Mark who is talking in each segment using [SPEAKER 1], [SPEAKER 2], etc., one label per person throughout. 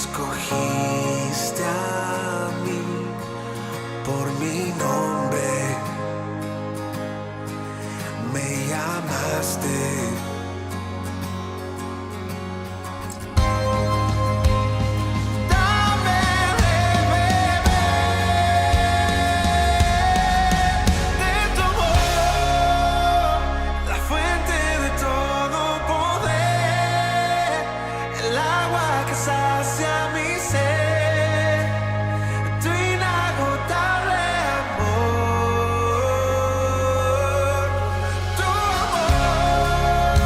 [SPEAKER 1] escogiste a mí por mi nombre, me llamaste. Sacia mi ser, tu inagotable amor, tu amor.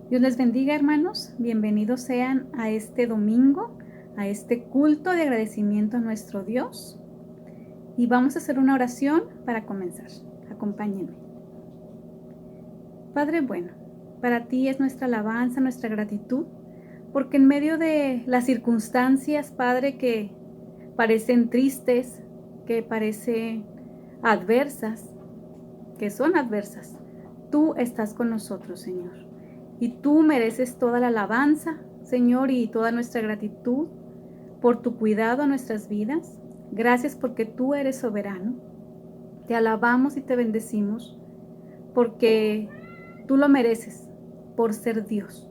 [SPEAKER 2] Dios les bendiga, hermanos. Bienvenidos sean a este domingo, a este culto de agradecimiento a nuestro Dios. Y vamos a hacer una oración para comenzar. Acompáñenme. Padre bueno, para ti es nuestra alabanza, nuestra gratitud, porque en medio de las circunstancias, Padre, que parecen tristes, que parecen adversas, que son adversas, tú estás con nosotros, Señor. Y tú mereces toda la alabanza, Señor, y toda nuestra gratitud por tu cuidado a nuestras vidas. Gracias porque tú eres soberano. Te alabamos y te bendecimos porque tú lo mereces por ser Dios.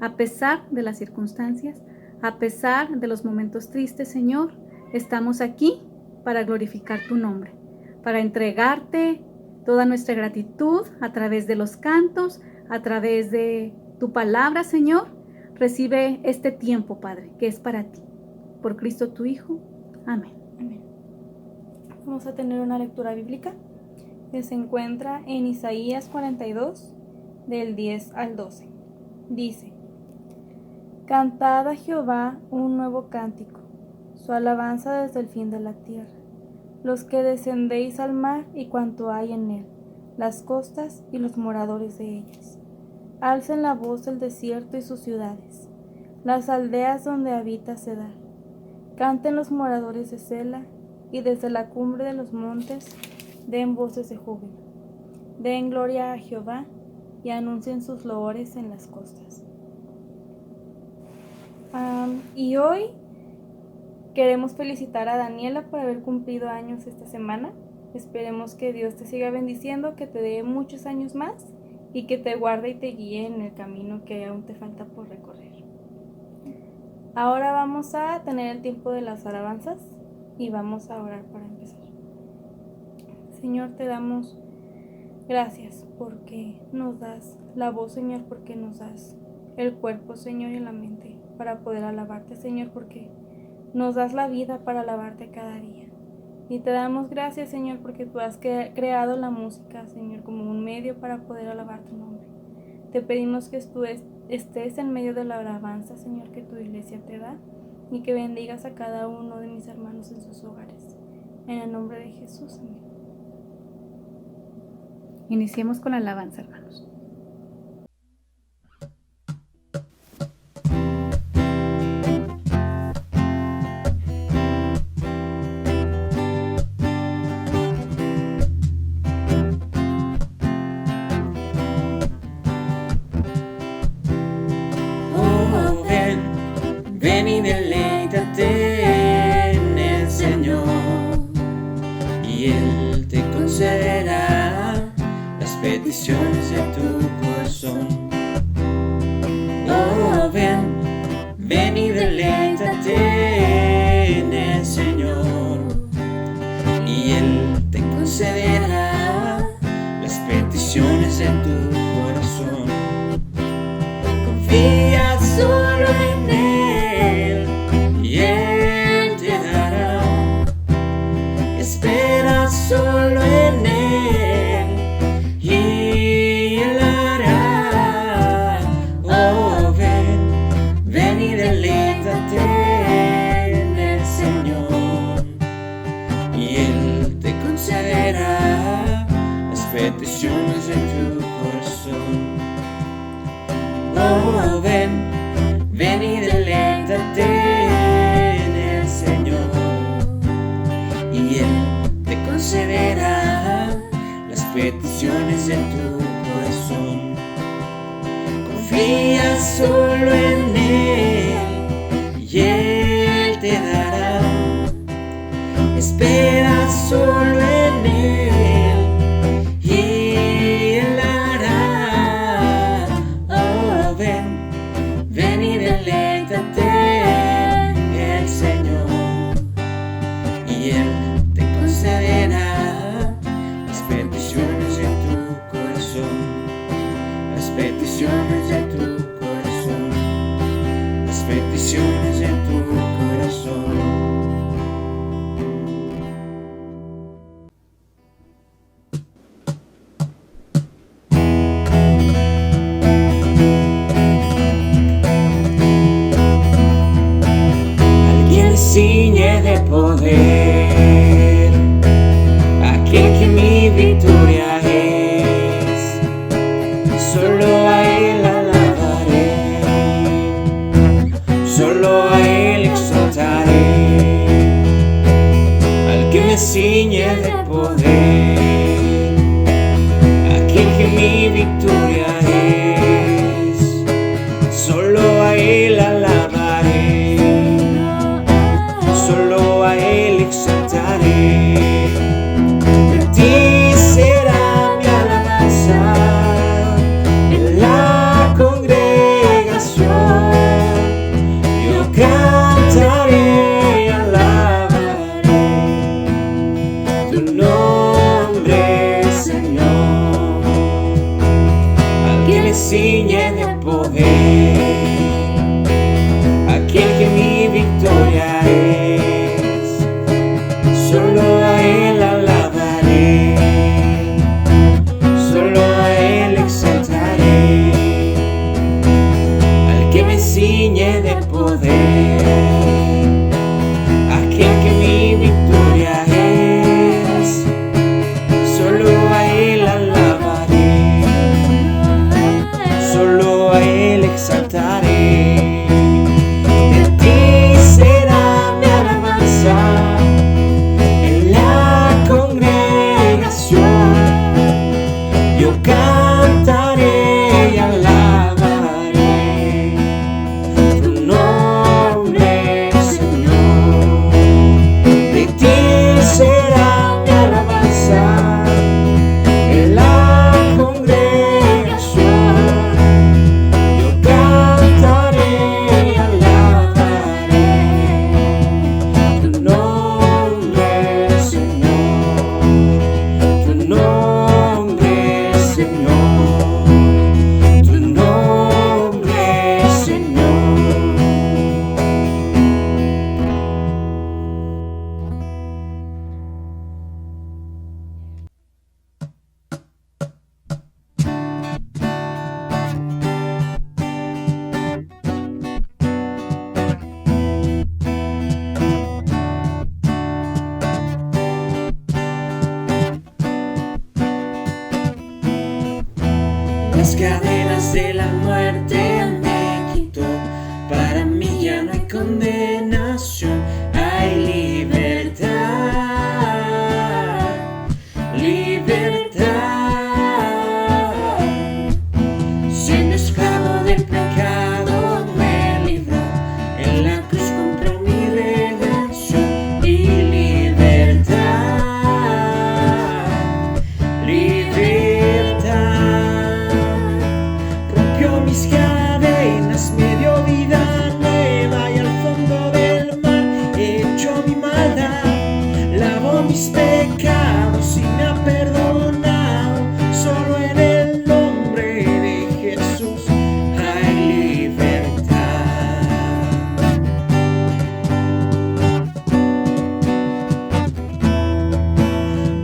[SPEAKER 2] A pesar de las circunstancias, a pesar de los momentos tristes, Señor, estamos aquí para glorificar tu nombre, para entregarte toda nuestra gratitud a través de los cantos, a través de tu palabra, Señor. Recibe este tiempo, Padre, que es para ti. Por Cristo tu Hijo. Amén.
[SPEAKER 3] Amén. Vamos a tener una lectura bíblica que se encuentra en Isaías 42, del 10 al 12. Dice: Cantad a Jehová un nuevo cántico, su alabanza desde el fin de la tierra. Los que descendéis al mar y cuanto hay en él, las costas y los moradores de ellas. Alcen la voz del desierto y sus ciudades, las aldeas donde habita Cedar. Canten los moradores de Sela, y desde la cumbre de los montes den voces de júbilo. Den gloria a Jehová y anuncien sus loores en las costas. Y hoy queremos felicitar a Daniela por haber cumplido años esta semana. Esperemos que Dios te siga bendiciendo, que te dé muchos años más y que te guarde y te guíe en el camino que aún te falta por recorrer. Ahora vamos a tener el tiempo de las alabanzas y vamos a orar para empezar. Señor, te damos gracias porque nos das la voz, Señor, porque nos das el cuerpo, Señor, y la mente para poder alabarte, Señor, porque nos das la vida para alabarte cada día. Y te damos gracias, Señor, porque tú has creado la música, Señor, como un medio para poder alabar tu nombre. Te pedimos que tú estés en medio de la alabanza, Señor, que tu iglesia te da, y que bendigas a cada uno de mis hermanos en sus hogares. En el nombre de Jesús, amén.
[SPEAKER 2] Iniciemos con la alabanza, hermanos.
[SPEAKER 4] Ven y deleítate en el Señor, y Él te concederá las peticiones de tu corazón. Oh, ven y deleítate en el Señor, y Él te concederá las peticiones de tu corazón. Confía solo en Él y Él te dará. Espera solo en Él y Él hará. Oh, ven y deleítate en el Señor, y Él te concederá las peticiones de tu corazón. Oh, ven y deleítate en el Señor, y Él te concederá las peticiones de tu corazón. Confía solo en Él y Él te dará. Espera solo en Él y Él hará. Oh, ven y deleítate en el Señor, y Él te concederá las peticiones de tu corazón. Las peticiones de tu corazón. Las peticiones de tu corazón. poder, aquel que mi victoria es. Solo a Él alabaré, solo a Él exaltaré, al que me ciñe de poder, aquel que mi victoria es. Solo a Él alabaré, solo a Él exaltaré. De ti será mi alabanza en la congregación. Yo cantaré y alabaré tu nombre, Señor, al que me ciñe de poder, aquel que mi victoria es. Solo a Él alabaré, solo a Él exaltaré, al que me ciñe de poder, aquel que mi victoria es. Solo a Él alabaré, solo a Él exaltaré. De ti será mi alabanza en la congregación. Yo cantaré y alabaré tu nombre, Señor. De ti será mi alabanza en la congregación. Yo cantaré y alabaré tu nombre, Señor, tu nombre, Señor, tu nombre, Señor. Las cadenas de la muerte me quitó, para mí ya no hay condenación, hay libertad, libertad. Siendo esclavo del pecado me libró, en la cruz compró mi redención y libertad, libertad. Rompió mis cadenas, me dio vida nueva y al fondo del mar echó mi maldad, lavó mis pecados y me ha perdonado. Solo en el nombre de Jesús hay libertad.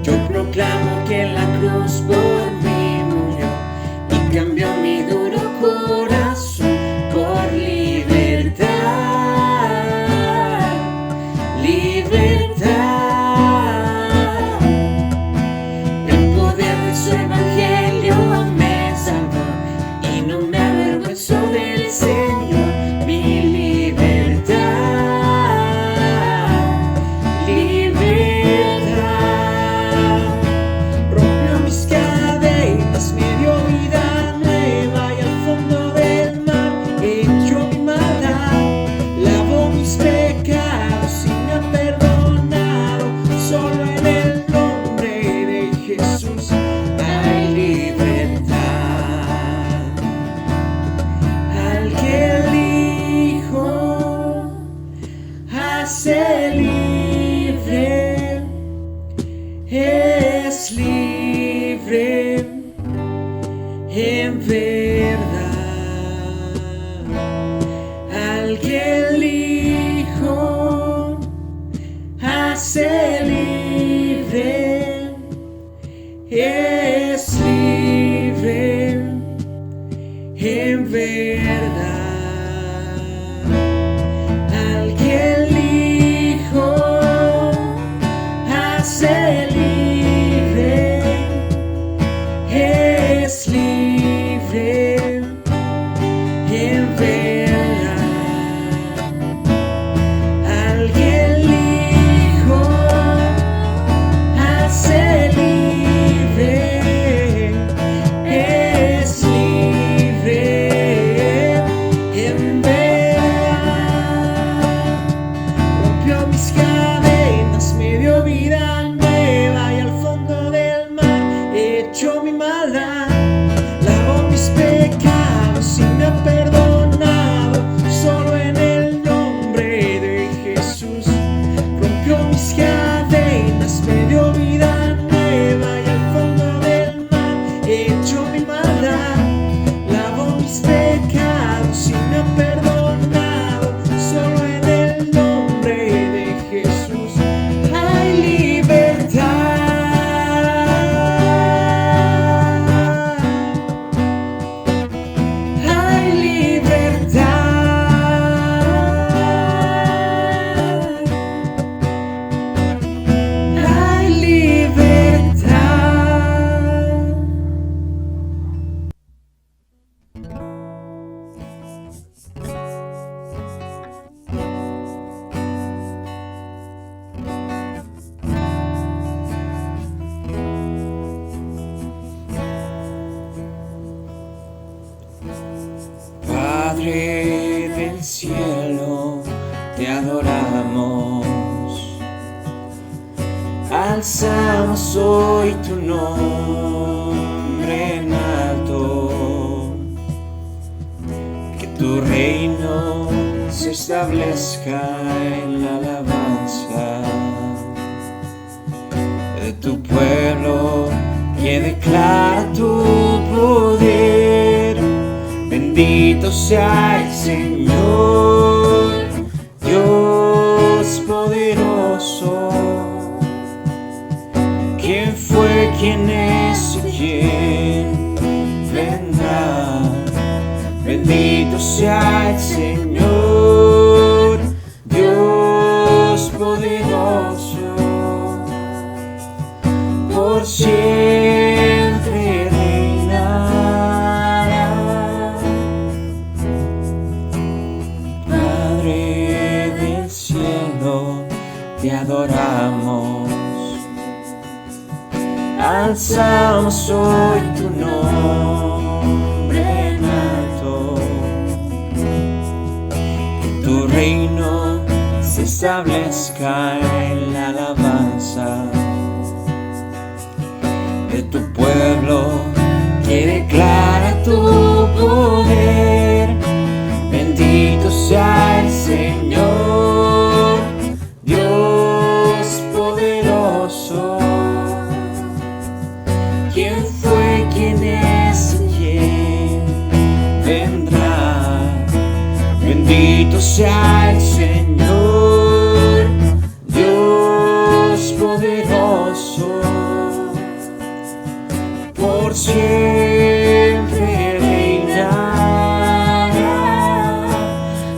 [SPEAKER 4] Yo proclamo que en la cruz por mí murió y cambió mi duro corazón por libertad, libertad. El poder de su evangelio me salvó y no me avergüenzo del Señor. Mi libertad, libertad. Rompió mis cadenas, me dio vida nueva y al fondo del mar echó mi maldad, lavó mis pecados y me ha perdonado. Solo en el nombre de Jesús hay libertad. Al que el Hijo hace libre es libre en verdad. Al que el Hijo hace libre es libre en verdad. Al que el Hijo te adoramos. Alzamos hoy tu nombre en alto, que tu reino se establezca en la alabanza de tu pueblo, que declara tu poder. Bendito sea el Señor, Dios poderoso. ¿Quién fue, quién es y quién vendrá? Bendito sea el Señor, Dios poderoso, por siempre reinará. Padre del cielo, te adoramos. Alzamos hoy tu nombre en alto, que tu reino se establezca en la alabanza de tu pueblo, que declara tu poder. Bendito sea el Señor, Dios poderoso. ¿Quién fue, quién es y quién vendrá? Bendito sea el Señor, Dios poderoso, por siempre reinará.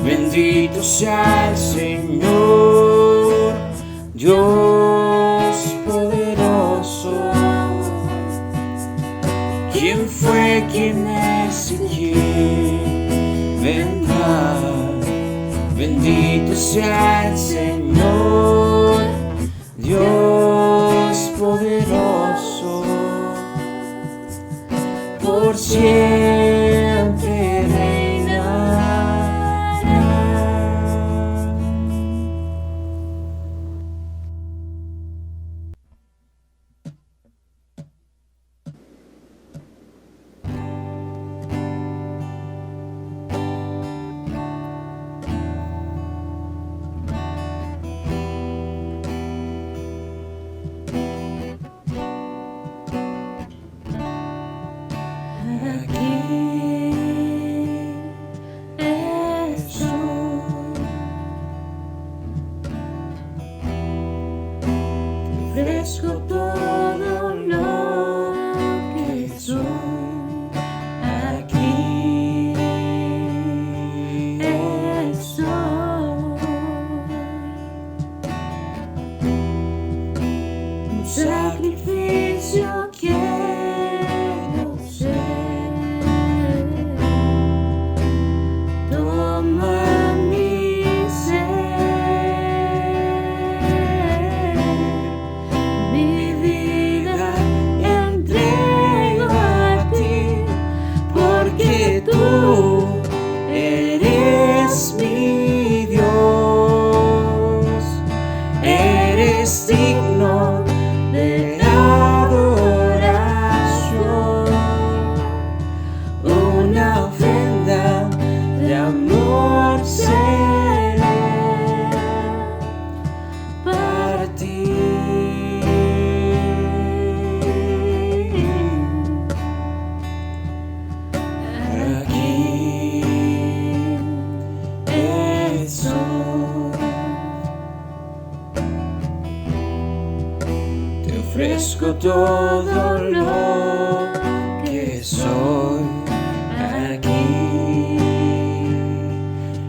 [SPEAKER 4] Bendito sea el Señor, Dios poderoso. ¿Quién fue, quién es y quién vendrá? Bendito sea el Señor, Dios poderoso, por siempre reinará. Ofrezco todo lo que soy, aquí estoy. Un sacrificio quiero ser. Toma mi tú eres mi Dios, eres digno de adoración, una ofrenda de amor seré para ti. Ofrezco todo lo que soy, aquí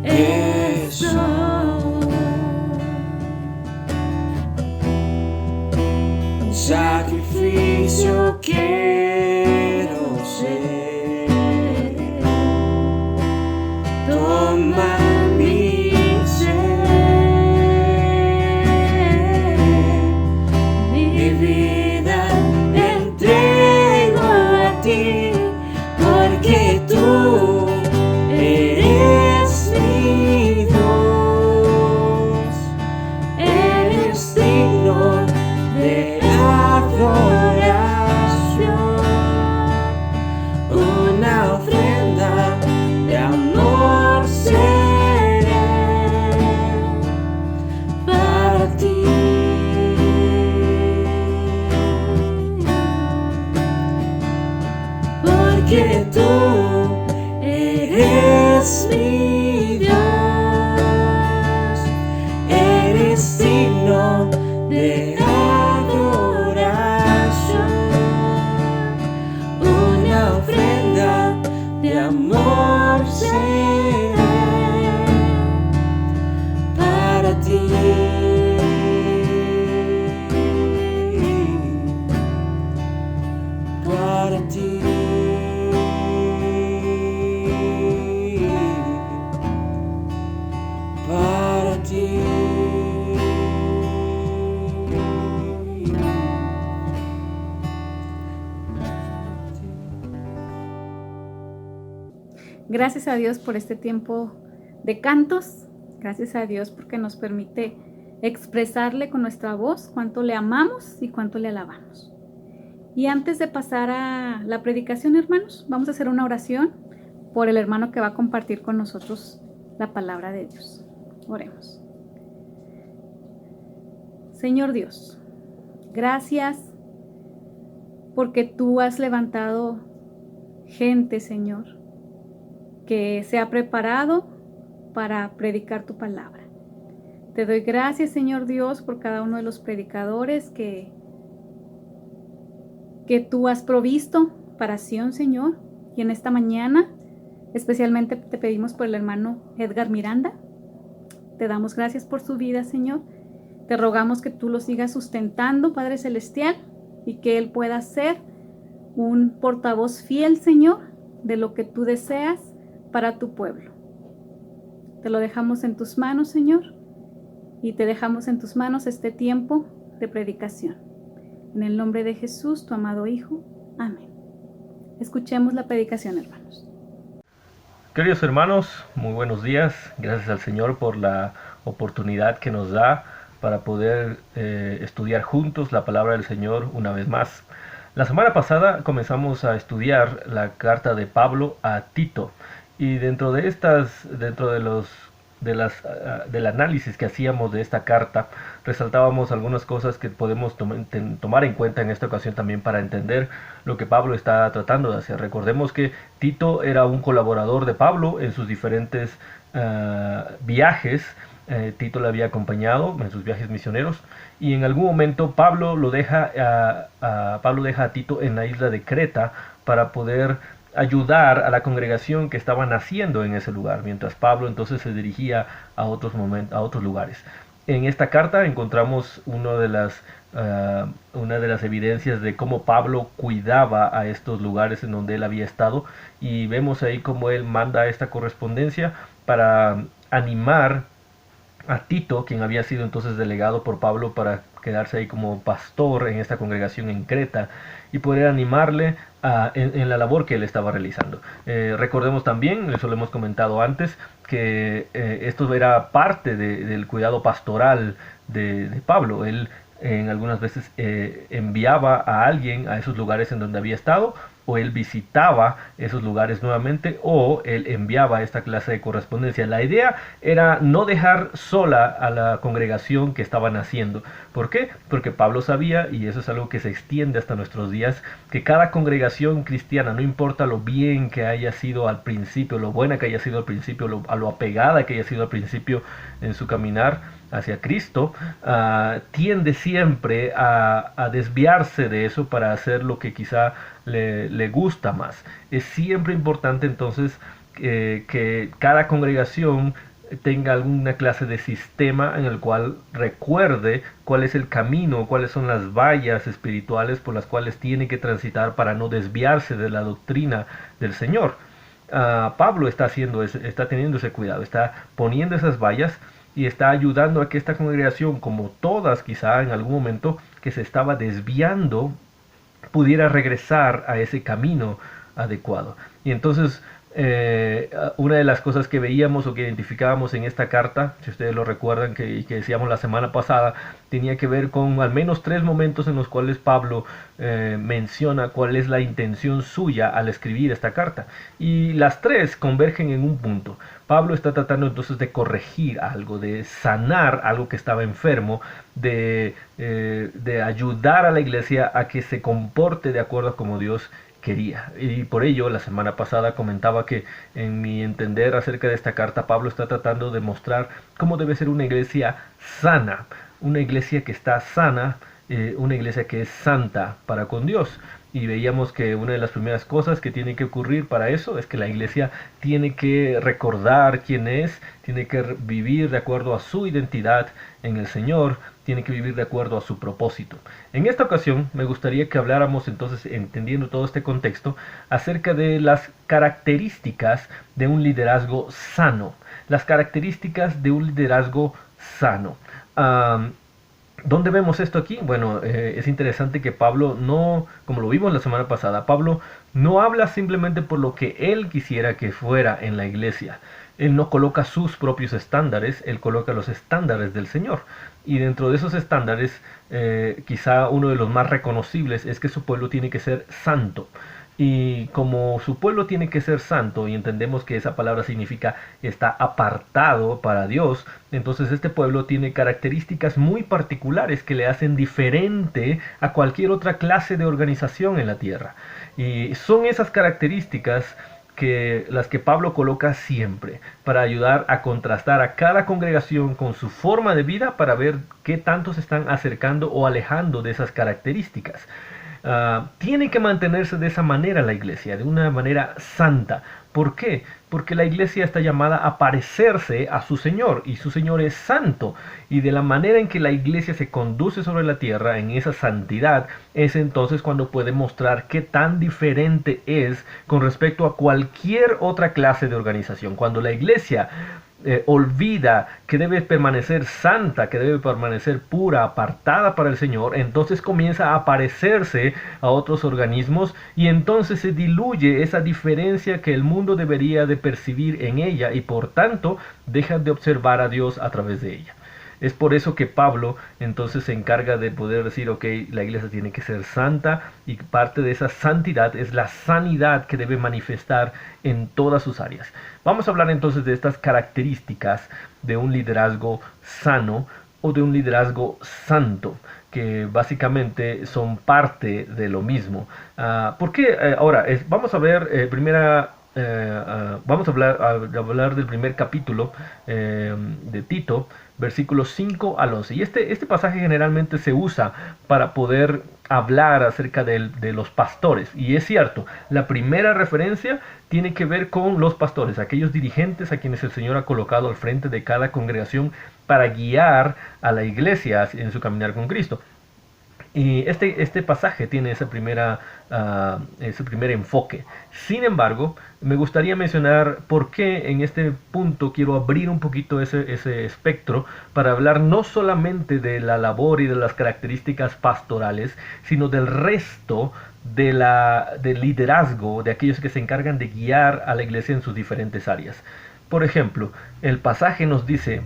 [SPEAKER 4] estoy. Un sacrificio quiero ser. Toma mi vida entrego a ti, porque tú eres mi Dios. porque tú eres mi Dios, eres digno de adoración, una ofrenda de amor seré para ti. Para ti, para ti.
[SPEAKER 2] Gracias a Dios por este tiempo de cantos. Gracias a Dios porque nos permite expresarle con nuestra voz cuánto le amamos y cuánto le alabamos. Y antes de pasar a la predicación, hermanos, vamos a hacer una oración por el hermano que va a compartir con nosotros la palabra de Dios. Oremos. Señor Dios, gracias porque tú has levantado gente, Señor, que se ha preparado para predicar tu palabra. Te doy gracias, Señor Dios, por cada uno de los predicadores que tú has provisto para Sion, Señor. Y en esta mañana, especialmente te pedimos por el hermano Edgar Miranda. Te damos gracias por su vida, Señor. Te rogamos que tú lo sigas sustentando, Padre Celestial, y que él pueda ser un portavoz fiel, Señor, de lo que tú deseas para tu pueblo. Te lo dejamos en tus manos, Señor, y te dejamos en tus manos este tiempo de predicación. En el nombre de Jesús, tu amado Hijo. Amén. Escuchemos la predicación, hermanos.
[SPEAKER 5] Queridos hermanos, muy buenos días. Gracias al Señor por la oportunidad que nos da para poder estudiar juntos la palabra del Señor una vez más. La semana pasada comenzamos a estudiar la carta de Pablo a Tito. Y dentro del análisis que hacíamos de esta carta, resaltábamos algunas cosas que podemos tomar en cuenta en esta ocasión también para entender lo que Pablo está tratando de hacer. Recordemos que Tito era un colaborador de Pablo en sus diferentes viajes. Tito le había acompañado en sus viajes misioneros, y en algún momento Pablo deja a Tito en la isla de Creta para poder ayudar a la congregación que estaba naciendo en ese lugar, mientras Pablo entonces se dirigía a otros lugares. En esta carta encontramos una de las evidencias de cómo Pablo cuidaba a estos lugares en donde él había estado, y vemos ahí cómo él manda esta correspondencia para animar a Tito, quien había sido entonces delegado por Pablo para quedarse ahí como pastor en esta congregación en Creta, y poder animarle en la labor que él estaba realizando. Recordemos también, eso lo hemos comentado antes, que esto era parte del cuidado pastoral de Pablo. Él en algunas veces enviaba a alguien a esos lugares en donde había estado, o él visitaba esos lugares nuevamente, o él enviaba esta clase de correspondencia. La idea era no dejar sola a la congregación que estaban haciendo. ¿Por qué? Porque Pablo sabía, y eso es algo que se extiende hasta nuestros días, que cada congregación cristiana, no importa lo bien que haya sido al principio, lo buena que haya sido al principio, lo apegada que haya sido al principio en su caminar hacia Cristo, tiende siempre a desviarse de eso para hacer lo que quizá le gusta más. Es siempre importante entonces que cada congregación tenga alguna clase de sistema en el cual recuerde cuál es el camino, cuáles son las vallas espirituales por las cuales tiene que transitar para no desviarse de la doctrina del Señor. Pablo está teniendo ese cuidado, está poniendo esas vallas y está ayudando a que esta congregación, como todas quizá en algún momento que se estaba desviando, pudiera regresar a ese camino adecuado. Y entonces una de las cosas que veíamos o que identificábamos en esta carta, si ustedes lo recuerdan, que decíamos la semana pasada, tenía que ver con al menos 3 momentos en los cuales Pablo menciona cuál es la intención suya al escribir esta carta, y las 3 convergen en un punto. Pablo está tratando entonces de corregir algo, de sanar algo que estaba enfermo, de ayudar a la iglesia a que se comporte de acuerdo a como Dios quería. Y por ello, la semana pasada comentaba que en mi entender acerca de esta carta, Pablo está tratando de mostrar cómo debe ser una iglesia sana, una iglesia que está sana, una iglesia que es santa para con Dios. Y veíamos que una de las primeras cosas que tiene que ocurrir para eso es que la iglesia tiene que recordar quién es, tiene que vivir de acuerdo a su identidad en el Señor, tiene que vivir de acuerdo a su propósito. En esta ocasión me gustaría que habláramos entonces, entendiendo todo este contexto, acerca de las características de un liderazgo sano. Las características de un liderazgo sano. ¿Dónde vemos esto aquí? Bueno, es interesante que Pablo no, como lo vimos la semana pasada, Pablo no habla simplemente por lo que él quisiera que fuera en la iglesia. Él no coloca sus propios estándares, él coloca los estándares del Señor. Y dentro de esos estándares, quizá uno de los más reconocibles es que su pueblo tiene que ser santo. Y como su pueblo tiene que ser santo, y entendemos que esa palabra significa está apartado para Dios, entonces este pueblo tiene características muy particulares que le hacen diferente a cualquier otra clase de organización en la tierra. Y son esas características las que Pablo coloca siempre para ayudar a contrastar a cada congregación con su forma de vida para ver qué tanto se están acercando o alejando de esas características. Tiene que mantenerse de esa manera la iglesia, de una manera santa. ¿Por qué? Porque la iglesia está llamada a parecerse a su Señor, y su Señor es santo, y de la manera en que la iglesia se conduce sobre la tierra en esa santidad, es entonces cuando puede mostrar qué tan diferente es con respecto a cualquier otra clase de organización. Cuando la iglesia olvida que debe permanecer santa, que debe permanecer pura, apartada para el Señor, entonces comienza a parecerse a otros organismos, y entonces se diluye esa diferencia que el mundo debería de percibir en ella, y por tanto deja de observar a Dios a través de ella. Es por eso que Pablo entonces se encarga de poder decir, ok, la iglesia tiene que ser santa, y parte de esa santidad es la sanidad que debe manifestar en todas sus áreas. Vamos a hablar entonces de estas características de un liderazgo sano o de un liderazgo santo, que básicamente son parte de lo mismo. ¿Por qué? Ahora, vamos a ver vamos a hablar del primer capítulo de Tito, versículos 5 al 11. Y este pasaje generalmente se usa para poder hablar acerca de los pastores. Y es cierto, la primera referencia tiene que ver con los pastores, aquellos dirigentes a quienes el Señor ha colocado al frente de cada congregación para guiar a la iglesia en su caminar con Cristo. Y este pasaje tiene ese primer enfoque. Sin embargo, me gustaría mencionar por qué en este punto quiero abrir un poquito ese espectro para hablar no solamente de la labor y de las características pastorales, sino del resto del liderazgo de aquellos que se encargan de guiar a la iglesia en sus diferentes áreas. Por ejemplo, el pasaje nos dice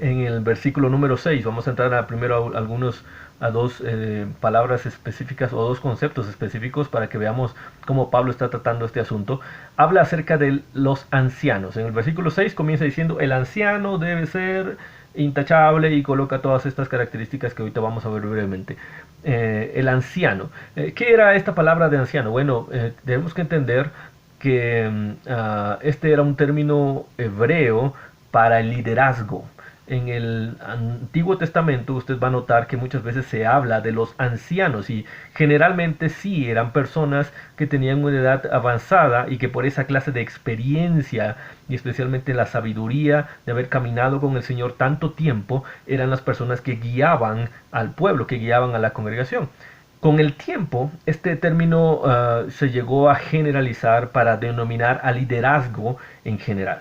[SPEAKER 5] en el versículo número 6, vamos a entrar primero a dos palabras específicas o dos conceptos específicos para que veamos cómo Pablo está tratando este asunto. Habla acerca de los ancianos. En el versículo 6 comienza diciendo, el anciano debe ser intachable, y coloca todas estas características que ahorita vamos a ver brevemente. El anciano. ¿Qué era esta palabra de anciano? Bueno, tenemos que entender que este era un término hebreo para el liderazgo. En el Antiguo Testamento usted va a notar que muchas veces se habla de los ancianos, y generalmente sí eran personas que tenían una edad avanzada y que por esa clase de experiencia y especialmente la sabiduría de haber caminado con el Señor tanto tiempo, eran las personas que guiaban al pueblo, que guiaban a la congregación. Con el tiempo, este término se llegó a generalizar para denominar al liderazgo en general.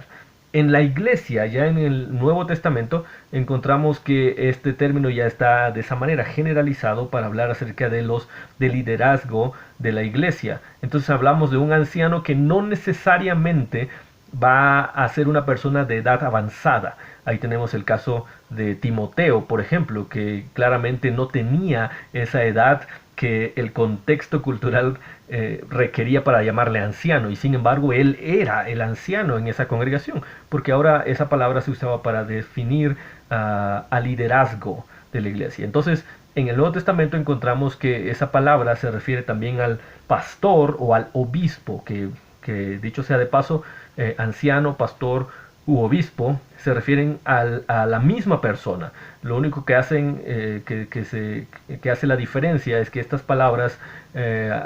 [SPEAKER 5] En la iglesia, ya en el Nuevo Testamento, encontramos que este término ya está de esa manera generalizado para hablar acerca del liderazgo de la iglesia. Entonces hablamos de un anciano que no necesariamente va a ser una persona de edad avanzada. Ahí tenemos el caso de Timoteo, por ejemplo, que claramente no tenía esa edad que el contexto cultural requería para llamarle anciano, y sin embargo él era el anciano en esa congregación, porque ahora esa palabra se usaba para definir al liderazgo de la iglesia. Entonces En el Nuevo Testamento encontramos que esa palabra se refiere también al pastor o al obispo, que dicho sea de paso, anciano, pastor u obispo, se refieren a la misma persona. Lo único que hacen, que hace la diferencia es que estas palabras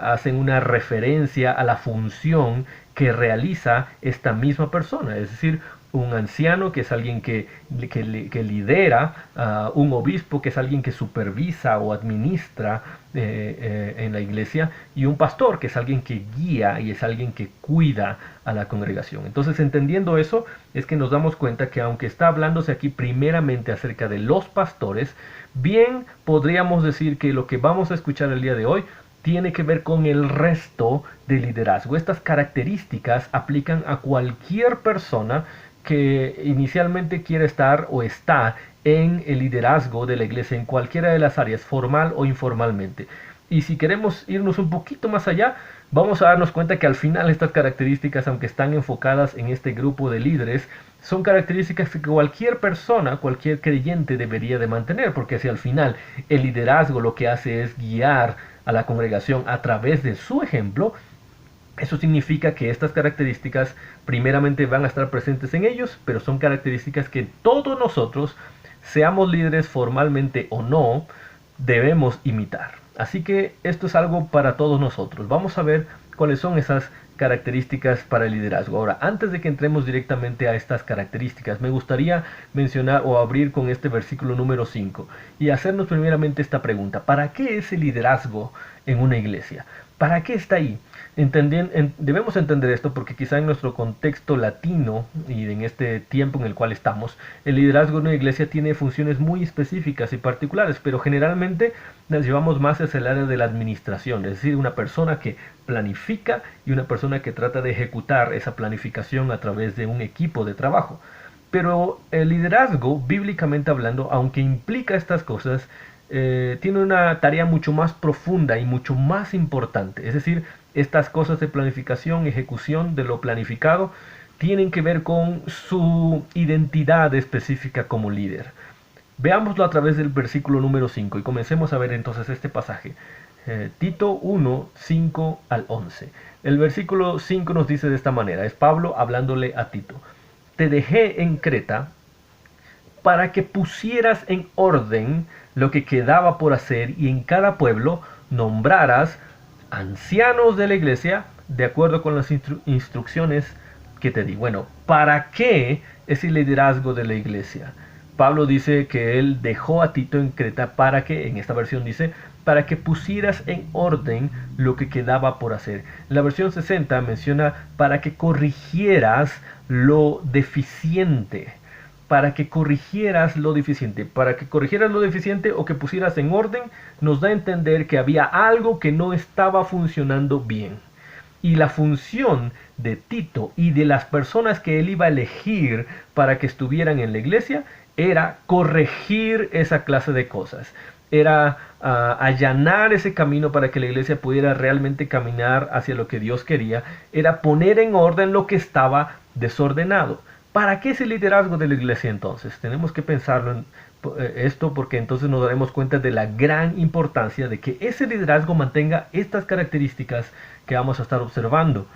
[SPEAKER 5] hacen una referencia a la función que realiza esta misma persona, es decir, un anciano que es alguien que lidera, un obispo que es alguien que supervisa o administra en la iglesia, y un pastor que es alguien que guía y es alguien que cuida a la congregación. Entonces, entendiendo eso, es que nos damos cuenta que aunque está hablándose aquí primeramente acerca de los pastores, bien podríamos decir que lo que vamos a escuchar el día de hoy tiene que ver con el resto del liderazgo. Estas características aplican a cualquier persona que inicialmente quiere estar o está en el liderazgo de la iglesia en cualquiera de las áreas, formal o informalmente. Y si queremos irnos un poquito más allá, vamos a darnos cuenta que al final estas características, aunque están enfocadas en este grupo de líderes, son características que cualquier persona, cualquier creyente debería de mantener, porque si al final el liderazgo lo que hace es guiar a la congregación a través de su ejemplo, eso significa que estas características primeramente van a estar presentes en ellos, pero son características que todos nosotros, seamos líderes formalmente o no, debemos imitar. Así que esto es algo para todos nosotros. Vamos a ver cuáles son esas características para el liderazgo. Ahora, antes de que entremos directamente a estas características, me gustaría mencionar o abrir con este versículo número 5 y hacernos primeramente esta pregunta: ¿para qué es el liderazgo en una iglesia? ¿Para qué está ahí? Debemos entender esto porque quizá en nuestro contexto latino y en este tiempo en el cual estamos, el liderazgo en una iglesia tiene funciones muy específicas y particulares, pero generalmente las llevamos más hacia el área de la administración, es decir, una persona que planifica y una persona que trata de ejecutar esa planificación a través de un equipo de trabajo. Pero el liderazgo, bíblicamente hablando, aunque implica estas cosas, tiene una tarea mucho más profunda y mucho más importante. Es decir, estas cosas de planificación, ejecución de lo planificado, tienen que ver con su identidad específica como líder. Veámoslo a través del versículo número 5 y comencemos a ver entonces este pasaje. Tito 1, 5 al 11. El versículo 5 nos dice de esta manera, es Pablo hablándole a Tito: te dejé en Creta para que pusieras en orden lo que quedaba por hacer y en cada pueblo nombraras ancianos de la iglesia de acuerdo con las instrucciones que te di. Bueno, ¿para qué es el liderazgo de la iglesia? Pablo dice que él dejó a Tito en Creta para que, en esta versión dice, para que pusieras en orden lo que quedaba por hacer. La versión 60 menciona para que corrigieras lo deficiente. Para que corrigieras lo deficiente. Para que corrigieras lo deficiente o que pusieras en orden, nos da a entender que había algo que no estaba funcionando bien. Y la función de Tito y de las personas que él iba a elegir para que estuvieran en la iglesia era corregir esa clase de cosas. Era allanar ese camino para que la iglesia pudiera realmente caminar hacia lo que Dios quería. Era poner en orden lo que estaba desordenado. ¿Para qué es el liderazgo de la iglesia entonces? Tenemos que pensarlo en esto porque entonces nos daremos cuenta de la gran importancia de que ese liderazgo mantenga estas características que vamos a estar observando.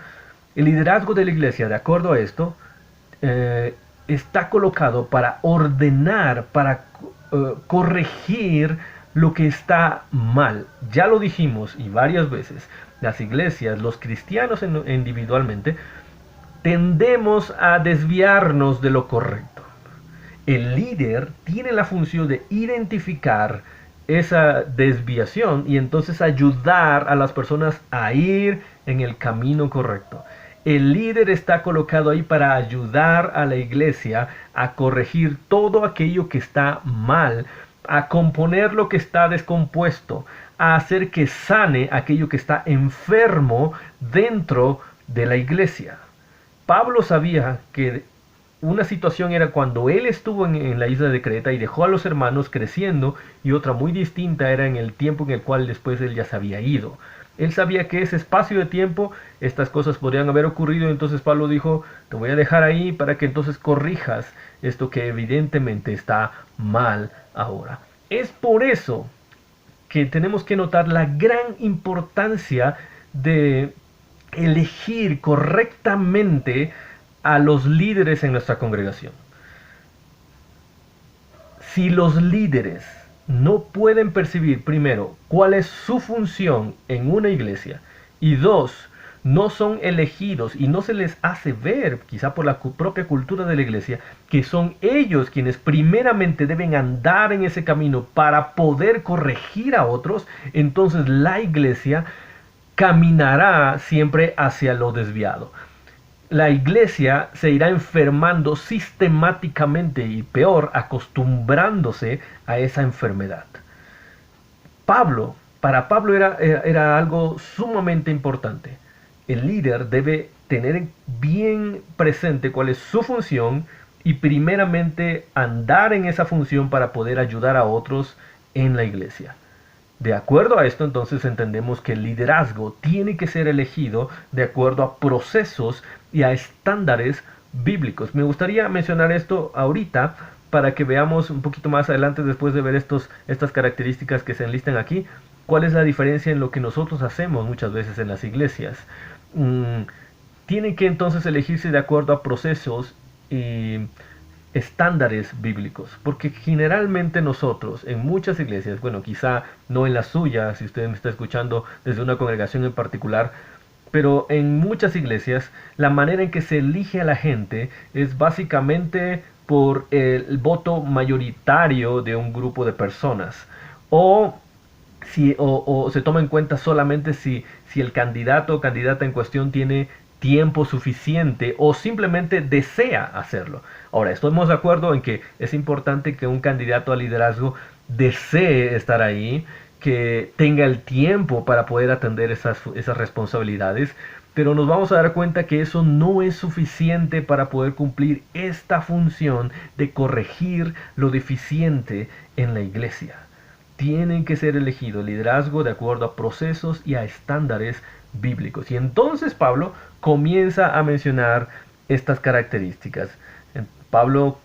[SPEAKER 5] El liderazgo de la iglesia, de acuerdo a esto, está colocado para ordenar, para corregir lo que está mal. Ya lo dijimos y varias veces, las iglesias, los cristianos individualmente, tendemos a desviarnos de lo correcto. El líder tiene la función de identificar esa desviación y entonces ayudar a las personas a ir en el camino correcto. El líder está colocado ahí para ayudar a la iglesia a corregir todo aquello que está mal, a componer lo que está descompuesto, a hacer que sane aquello que está enfermo dentro de la iglesia. Pablo sabía que una situación era cuando él estuvo en la isla de Creta y dejó a los hermanos creciendo, y otra muy distinta era en el tiempo en el cual después él ya se había ido. Él sabía que ese espacio de tiempo estas cosas podrían haber ocurrido, entonces Pablo dijo: te voy a dejar ahí para que entonces corrijas esto que evidentemente está mal ahora. Es por eso que tenemos que notar la gran importancia de elegir correctamente a los líderes en nuestra congregación. Si los líderes no pueden percibir, primero, cuál es su función en una iglesia, y dos, no son elegidos y no se les hace ver, quizá por la propia cultura de la iglesia, que son ellos quienes primeramente deben andar en ese camino para poder corregir a otros, entonces la iglesia caminará siempre hacia lo desviado. La iglesia se irá enfermando sistemáticamente y peor, acostumbrándose a esa enfermedad. Para Pablo era algo sumamente importante. El líder debe tener bien presente cuál es su función y primeramente andar en esa función para poder ayudar a otros en la iglesia. De acuerdo a esto, entonces entendemos que el liderazgo tiene que ser elegido de acuerdo a procesos y a estándares bíblicos. Me gustaría mencionar esto ahorita para que veamos un poquito más adelante, después de ver estas características que se enlistan aquí, cuál es la diferencia en lo que nosotros hacemos muchas veces en las iglesias. Tienen que entonces elegirse de acuerdo a procesos y estándares bíblicos, porque generalmente nosotros en muchas iglesias, bueno, quizá no en la suya, si usted me está escuchando desde una congregación en particular, pero en muchas iglesias la manera en que se elige a la gente es básicamente por el voto mayoritario de un grupo de personas, o se toma en cuenta solamente si el candidato o candidata en cuestión tiene tiempo suficiente o simplemente desea hacerlo. Ahora, estamos de acuerdo en que es importante que un candidato a liderazgo desee estar ahí, que tenga el tiempo para poder atender esas responsabilidades, pero nos vamos a dar cuenta que eso no es suficiente para poder cumplir esta función de corregir lo deficiente en la iglesia. Tienen que ser elegidos liderazgo de acuerdo a procesos y a estándares bíblicos. Y entonces Pablo comienza a mencionar estas características. Pablo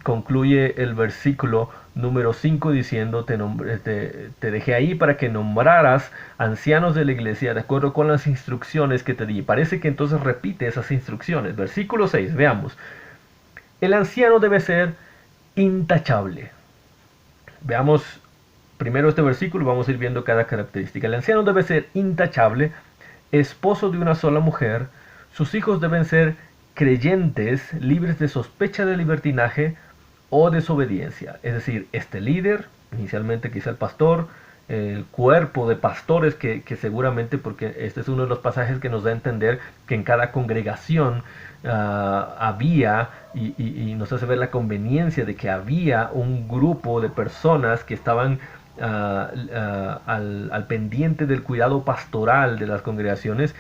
[SPEAKER 5] concluye el versículo número 5 diciendo, te dejé ahí para que nombraras ancianos de la iglesia de acuerdo con las instrucciones que te di. Parece que entonces repite esas instrucciones. Versículo 6, veamos. El anciano debe ser intachable. Veamos primero este versículo, vamos a ir viendo cada característica. El anciano debe ser intachable, esposo de una sola mujer, sus hijos deben ser creyentes, libres de sospecha de libertinaje o desobediencia. Es decir, este líder, inicialmente quizá el pastor, el cuerpo de pastores que seguramente, porque este es uno de los pasajes que nos da a entender que en cada congregación había y nos hace ver la conveniencia de que había un grupo de personas que estaban al pendiente del cuidado pastoral de las congregaciones.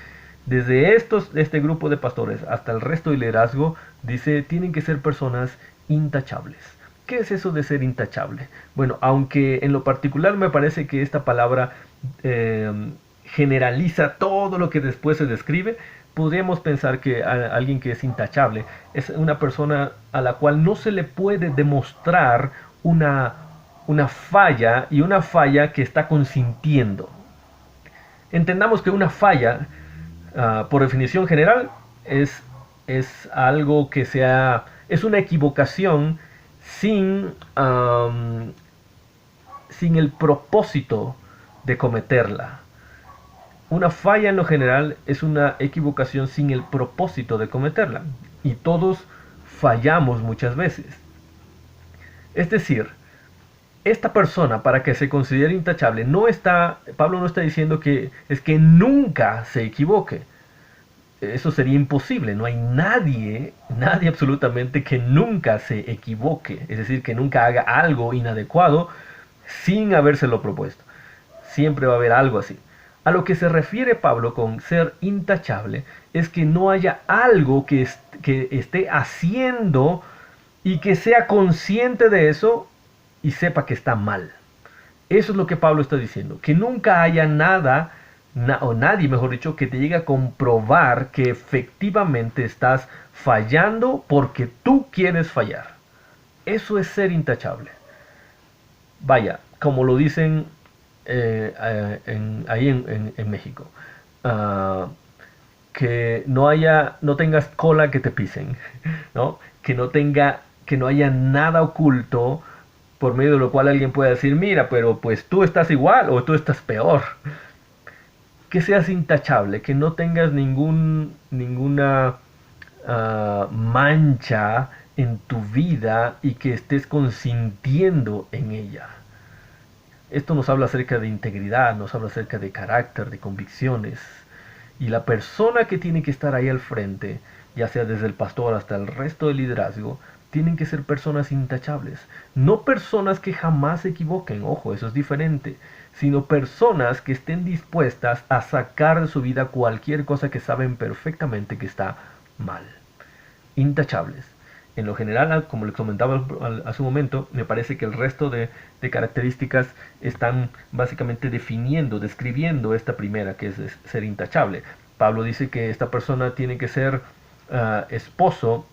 [SPEAKER 5] Desde este grupo de pastores hasta el resto del liderazgo, dice, tienen que ser personas intachables. ¿Qué es eso de ser intachable? Bueno, aunque en lo particular me parece que esta palabra generaliza todo lo que después se describe, podríamos pensar que alguien que es intachable es una persona a la cual no se le puede demostrar una falla, y una falla que está consintiendo. Entendamos que una falla, por definición general, es algo que es una equivocación sin el propósito de cometerla. Una falla en lo general es una equivocación sin el propósito de cometerla. Y todos fallamos muchas veces. Es decir, esta persona, para que se considere intachable, Pablo no está diciendo que nunca se equivoque. Eso sería imposible. No hay nadie absolutamente que nunca se equivoque. Es decir, que nunca haga algo inadecuado sin habérselo propuesto. Siempre va a haber algo así. A lo que se refiere Pablo con ser intachable es que no haya algo que esté haciendo y que sea consciente de eso y sepa que está mal. Eso es lo que Pablo está diciendo. Que nunca haya nadie, mejor dicho, que te llegue a comprobar que efectivamente estás fallando porque tú quieres fallar. Eso es ser intachable. Vaya, como lo dicen ahí en México. Ah, que no tengas cola que te pisen, ¿no? Que no haya nada oculto por medio de lo cual alguien pueda decir, mira, pero pues tú estás igual o tú estás peor. Que seas intachable, que no tengas ninguna mancha en tu vida y que estés consintiendo en ella. Esto nos habla acerca de integridad, nos habla acerca de carácter, de convicciones. Y la persona que tiene que estar ahí al frente, ya sea desde el pastor hasta el resto del liderazgo, tienen que ser personas intachables. No personas que jamás se equivoquen, ojo, eso es diferente, sino personas que estén dispuestas a sacar de su vida cualquier cosa que saben perfectamente que está mal. Intachables. En lo general, como les comentaba hace un momento, me parece que el resto de características están básicamente definiendo, describiendo esta primera, que es ser intachable. Pablo dice que esta persona tiene que ser esposo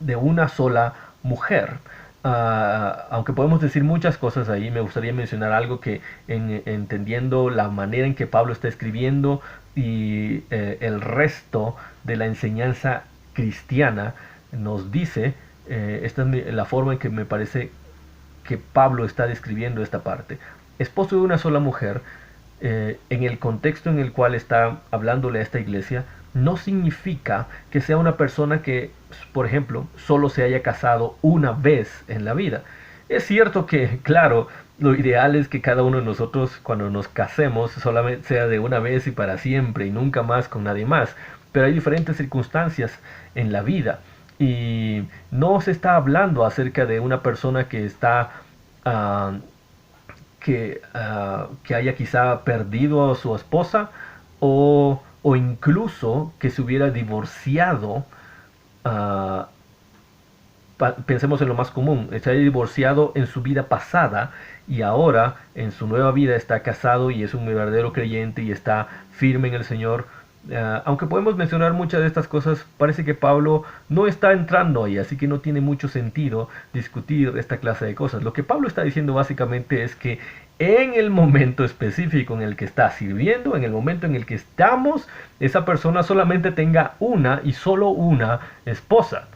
[SPEAKER 5] de una sola mujer. Aunque podemos decir muchas cosas ahí, me gustaría mencionar algo que entendiendo la manera en que Pablo está escribiendo y el resto de la enseñanza cristiana nos dice, esta es la forma en que me parece que Pablo está describiendo esta parte. Esposo de una sola mujer, en el contexto en el cual está hablándole a esta iglesia, no significa que sea una persona que, por ejemplo, solo se haya casado una vez en la vida. Es cierto que, claro, lo ideal es que cada uno de nosotros cuando nos casemos solamente sea de una vez y para siempre y nunca más con nadie más. Pero hay diferentes circunstancias en la vida. Y no se está hablando acerca de una persona que está que haya quizá perdido a su esposa o incluso que se hubiera divorciado. Pensemos en lo más común, se haya divorciado en su vida pasada y ahora en su nueva vida está casado y es un verdadero creyente y está firme en el Señor. Aunque podemos mencionar muchas de estas cosas, parece que Pablo no está entrando ahí, así que no tiene mucho sentido discutir esta clase de cosas. Lo que Pablo está diciendo básicamente es que en el momento específico en el que está sirviendo, en el momento en el que estamos, esa persona solamente tenga una y solo una esposa.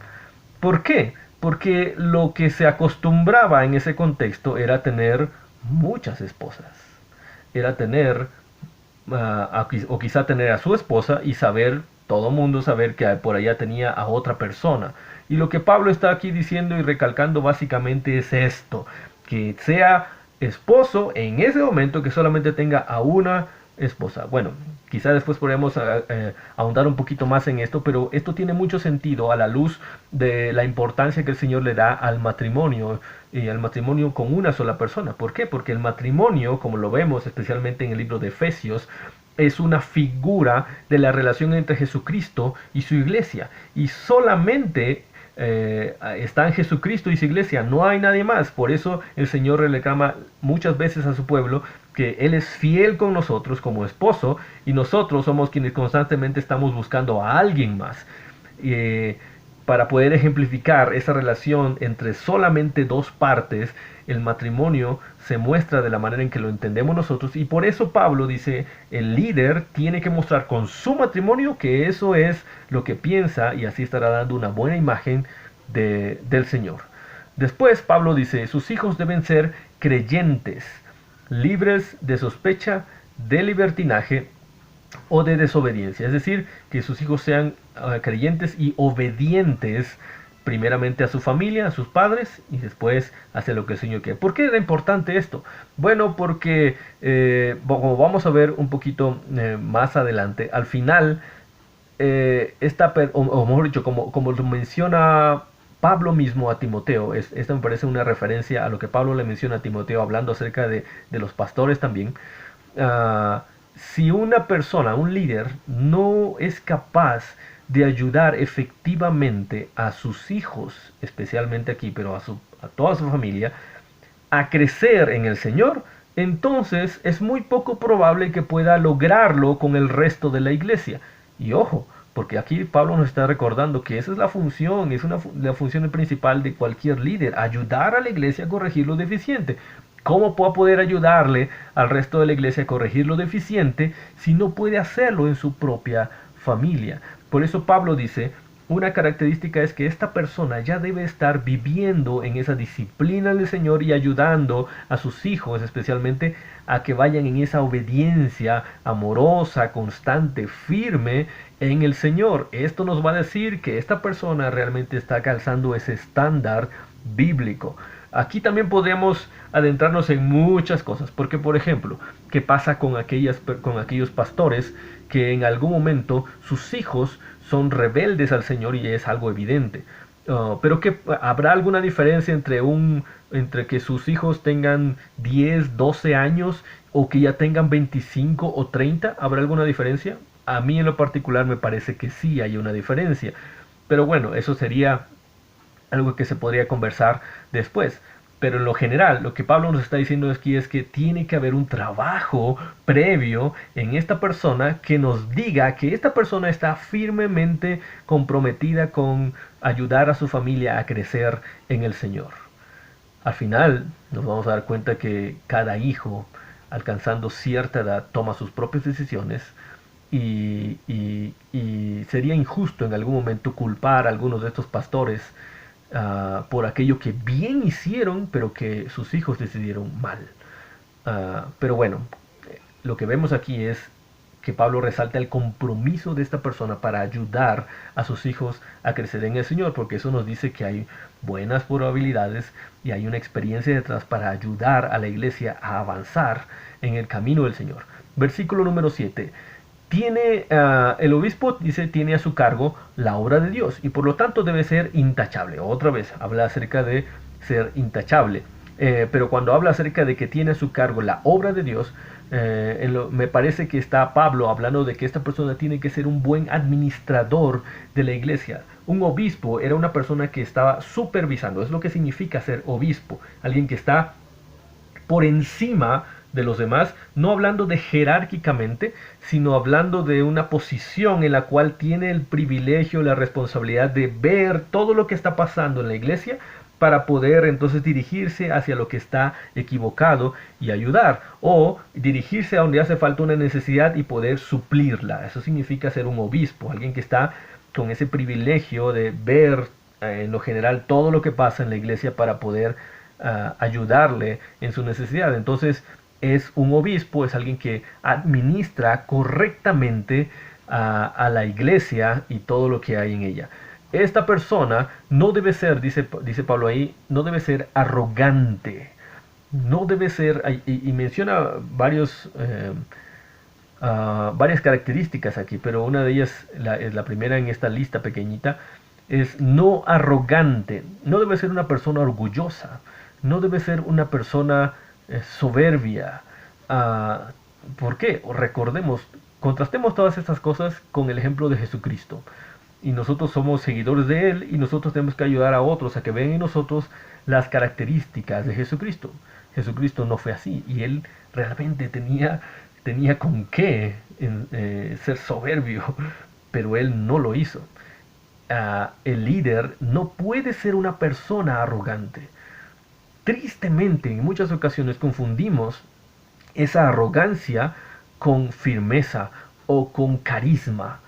[SPEAKER 5] ¿Por qué? Porque lo que se acostumbraba en ese contexto era tener muchas esposas. Era tener o quizá tener a su esposa y saber, todo mundo saber que por allá tenía a otra persona. Y lo que Pablo está aquí diciendo y recalcando básicamente es esto, que sea esposo en ese momento, que solamente tenga a una esposa. Bueno, quizá después podremos ahondar un poquito más en esto, pero esto tiene mucho sentido a la luz de la importancia que el Señor le da al matrimonio y al matrimonio con una sola persona. ¿Por qué? Porque el matrimonio, como lo vemos especialmente en el libro de Efesios, es una figura de la relación entre Jesucristo y su iglesia. Y solamente está en Jesucristo y su iglesia, no hay nadie más. Por eso el Señor le reclama muchas veces a su pueblo que Él es fiel con nosotros como esposo y nosotros somos quienes constantemente estamos buscando a alguien más. Para poder ejemplificar esa relación entre solamente dos partes, el matrimonio se muestra de la manera en que lo entendemos nosotros, y por eso Pablo dice, el líder tiene que mostrar con su matrimonio que eso es lo que piensa, y así estará dando una buena imagen del Señor. Después Pablo dice, sus hijos deben ser creyentes, libres de sospecha, de libertinaje o de desobediencia, es decir, que sus hijos sean creyentes y obedientes primeramente a su familia, a sus padres, y después hacia lo que el Señor quiere. ¿Por qué era importante esto? Bueno, porque como vamos a ver un poquito más adelante, al final, o mejor dicho, como lo menciona Pablo mismo a Timoteo, esta me parece una referencia a lo que Pablo le menciona a Timoteo, hablando acerca de los pastores también. Si una persona, un líder, no es capaz de ayudar efectivamente a sus hijos, especialmente aquí, pero a toda su familia, a crecer en el Señor, entonces es muy poco probable que pueda lograrlo con el resto de la iglesia. Y ojo, porque aquí Pablo nos está recordando que esa es la función, la función principal de cualquier líder, ayudar a la iglesia a corregir lo deficiente. ¿Cómo va a poder ayudarle al resto de la iglesia a corregir lo deficiente si no puede hacerlo en su propia familia? Por eso Pablo dice, una característica es que esta persona ya debe estar viviendo en esa disciplina del Señor y ayudando a sus hijos, especialmente a que vayan en esa obediencia amorosa, constante, firme en el Señor. Esto nos va a decir que esta persona realmente está calzando ese estándar bíblico. Aquí también podríamos adentrarnos en muchas cosas, porque por ejemplo, ¿qué pasa con aquellos pastores que en algún momento sus hijos son rebeldes al Señor y es algo evidente? Pero que habrá alguna diferencia entre que sus hijos tengan 10, 12 años o que ya tengan 25 o 30. ¿Habrá alguna diferencia? A mí en lo particular me parece que sí hay una diferencia. Pero bueno, eso sería algo que se podría conversar después. Pero en lo general, lo que Pablo nos está diciendo aquí es que tiene que haber un trabajo previo en esta persona que nos diga que esta persona está firmemente comprometida con ayudar a su familia a crecer en el Señor. Al final nos vamos a dar cuenta que cada hijo, alcanzando cierta edad, toma sus propias decisiones y sería injusto en algún momento culpar a algunos de estos pastores por aquello que bien hicieron, pero que sus hijos decidieron mal. Pero bueno, lo que vemos aquí es que Pablo resalta el compromiso de esta persona para ayudar a sus hijos a crecer en el Señor, porque eso nos dice que hay buenas probabilidades y hay una experiencia detrás para ayudar a la iglesia a avanzar en el camino del Señor. Versículo número 7. El obispo dice tiene a su cargo la obra de Dios y por lo tanto debe ser intachable. Otra vez habla acerca de ser intachable, pero cuando habla acerca de que tiene a su cargo la obra de Dios, me parece que está Pablo hablando de que esta persona tiene que ser un buen administrador de la iglesia. Un obispo era una persona que estaba supervisando, es lo que significa ser obispo, alguien que está por encima de los demás, no hablando de jerárquicamente, sino hablando de una posición en la cual tiene el privilegio, la responsabilidad de ver todo lo que está pasando en la iglesia para poder entonces dirigirse hacia lo que está equivocado y ayudar, o dirigirse a donde hace falta una necesidad y poder suplirla. Eso significa ser un obispo, alguien que está con ese privilegio de ver en lo general todo lo que pasa en la iglesia para poder ayudarle en su necesidad. Entonces es un obispo, es alguien que administra correctamente a la iglesia y todo lo que hay en ella. Esta persona no debe ser, dice Pablo ahí, no debe ser arrogante, no debe ser, y menciona varias características aquí, pero una de ellas, la primera en esta lista pequeñita, es no arrogante. No debe ser una persona orgullosa, no debe ser una persona soberbia. ¿Por qué? Recordemos, contrastemos todas estas cosas con el ejemplo de Jesucristo. Y nosotros somos seguidores de Él y nosotros tenemos que ayudar a otros a que vean en nosotros las características de Jesucristo. Jesucristo no fue así y Él realmente tenía con qué ser soberbio, pero Él no lo hizo. El líder no puede ser una persona arrogante. Tristemente, en muchas ocasiones confundimos esa arrogancia con firmeza o con carisma.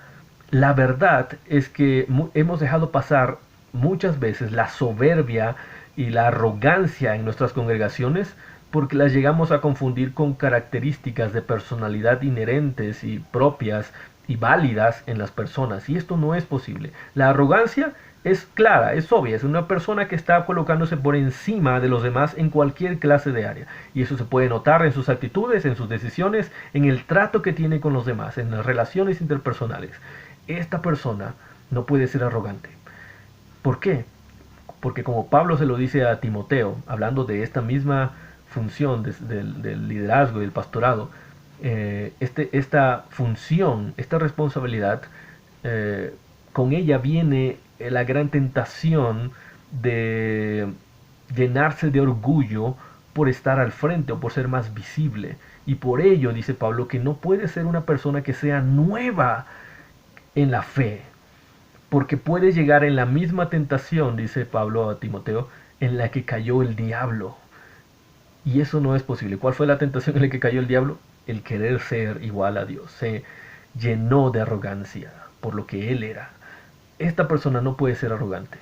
[SPEAKER 5] La verdad es que hemos dejado pasar muchas veces la soberbia y la arrogancia en nuestras congregaciones porque las llegamos a confundir con características de personalidad inherentes y propias y válidas en las personas. Y esto no es posible. La arrogancia es clara, es obvia, es una persona que está colocándose por encima de los demás en cualquier clase de área. Y eso se puede notar en sus actitudes, en sus decisiones, en el trato que tiene con los demás, en las relaciones interpersonales. Esta persona no puede ser arrogante. ¿Por qué? Porque como Pablo se lo dice a Timoteo, hablando de esta misma función del liderazgo y del pastorado, esta función, esta responsabilidad, con ella viene la gran tentación de llenarse de orgullo por estar al frente o por ser más visible. Y por ello dice Pablo que no puede ser una persona que sea nueva en la fe, porque puede llegar en la misma tentación, dice Pablo a Timoteo, en la que cayó el diablo. Y eso no es posible. ¿Cuál fue la tentación en la que cayó el diablo? El querer ser igual a Dios. Se llenó de arrogancia por lo que él era. Esta persona no puede ser arrogante,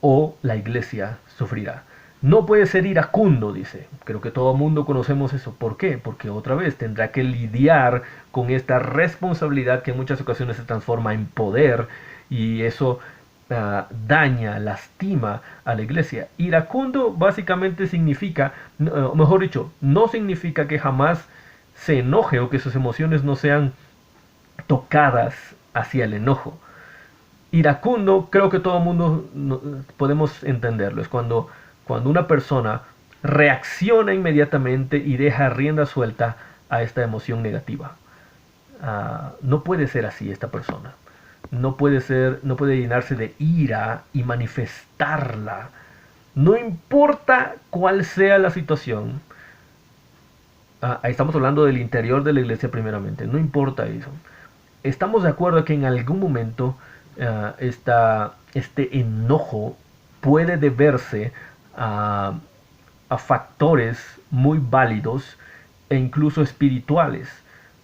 [SPEAKER 5] o la iglesia sufrirá. No puede ser iracundo, dice. Creo que todo el mundo conocemos eso. ¿Por qué? Porque otra vez tendrá que lidiar con esta responsabilidad que en muchas ocasiones se transforma en poder, y eso daña, lastima a la iglesia. Iracundo básicamente significa, mejor dicho, no significa que jamás se enoje o que sus emociones no sean tocadas hacia el enojo. Iracundo, creo que todo el mundo podemos entenderlo. Es cuando una persona reacciona inmediatamente y deja rienda suelta a esta emoción negativa. No puede ser así esta persona. No puede llenarse de ira y manifestarla. No importa cuál sea la situación. Estamos hablando del interior de la iglesia primeramente. No importa eso. Estamos de acuerdo que en algún momento este enojo puede deberse a factores muy válidos e incluso espirituales,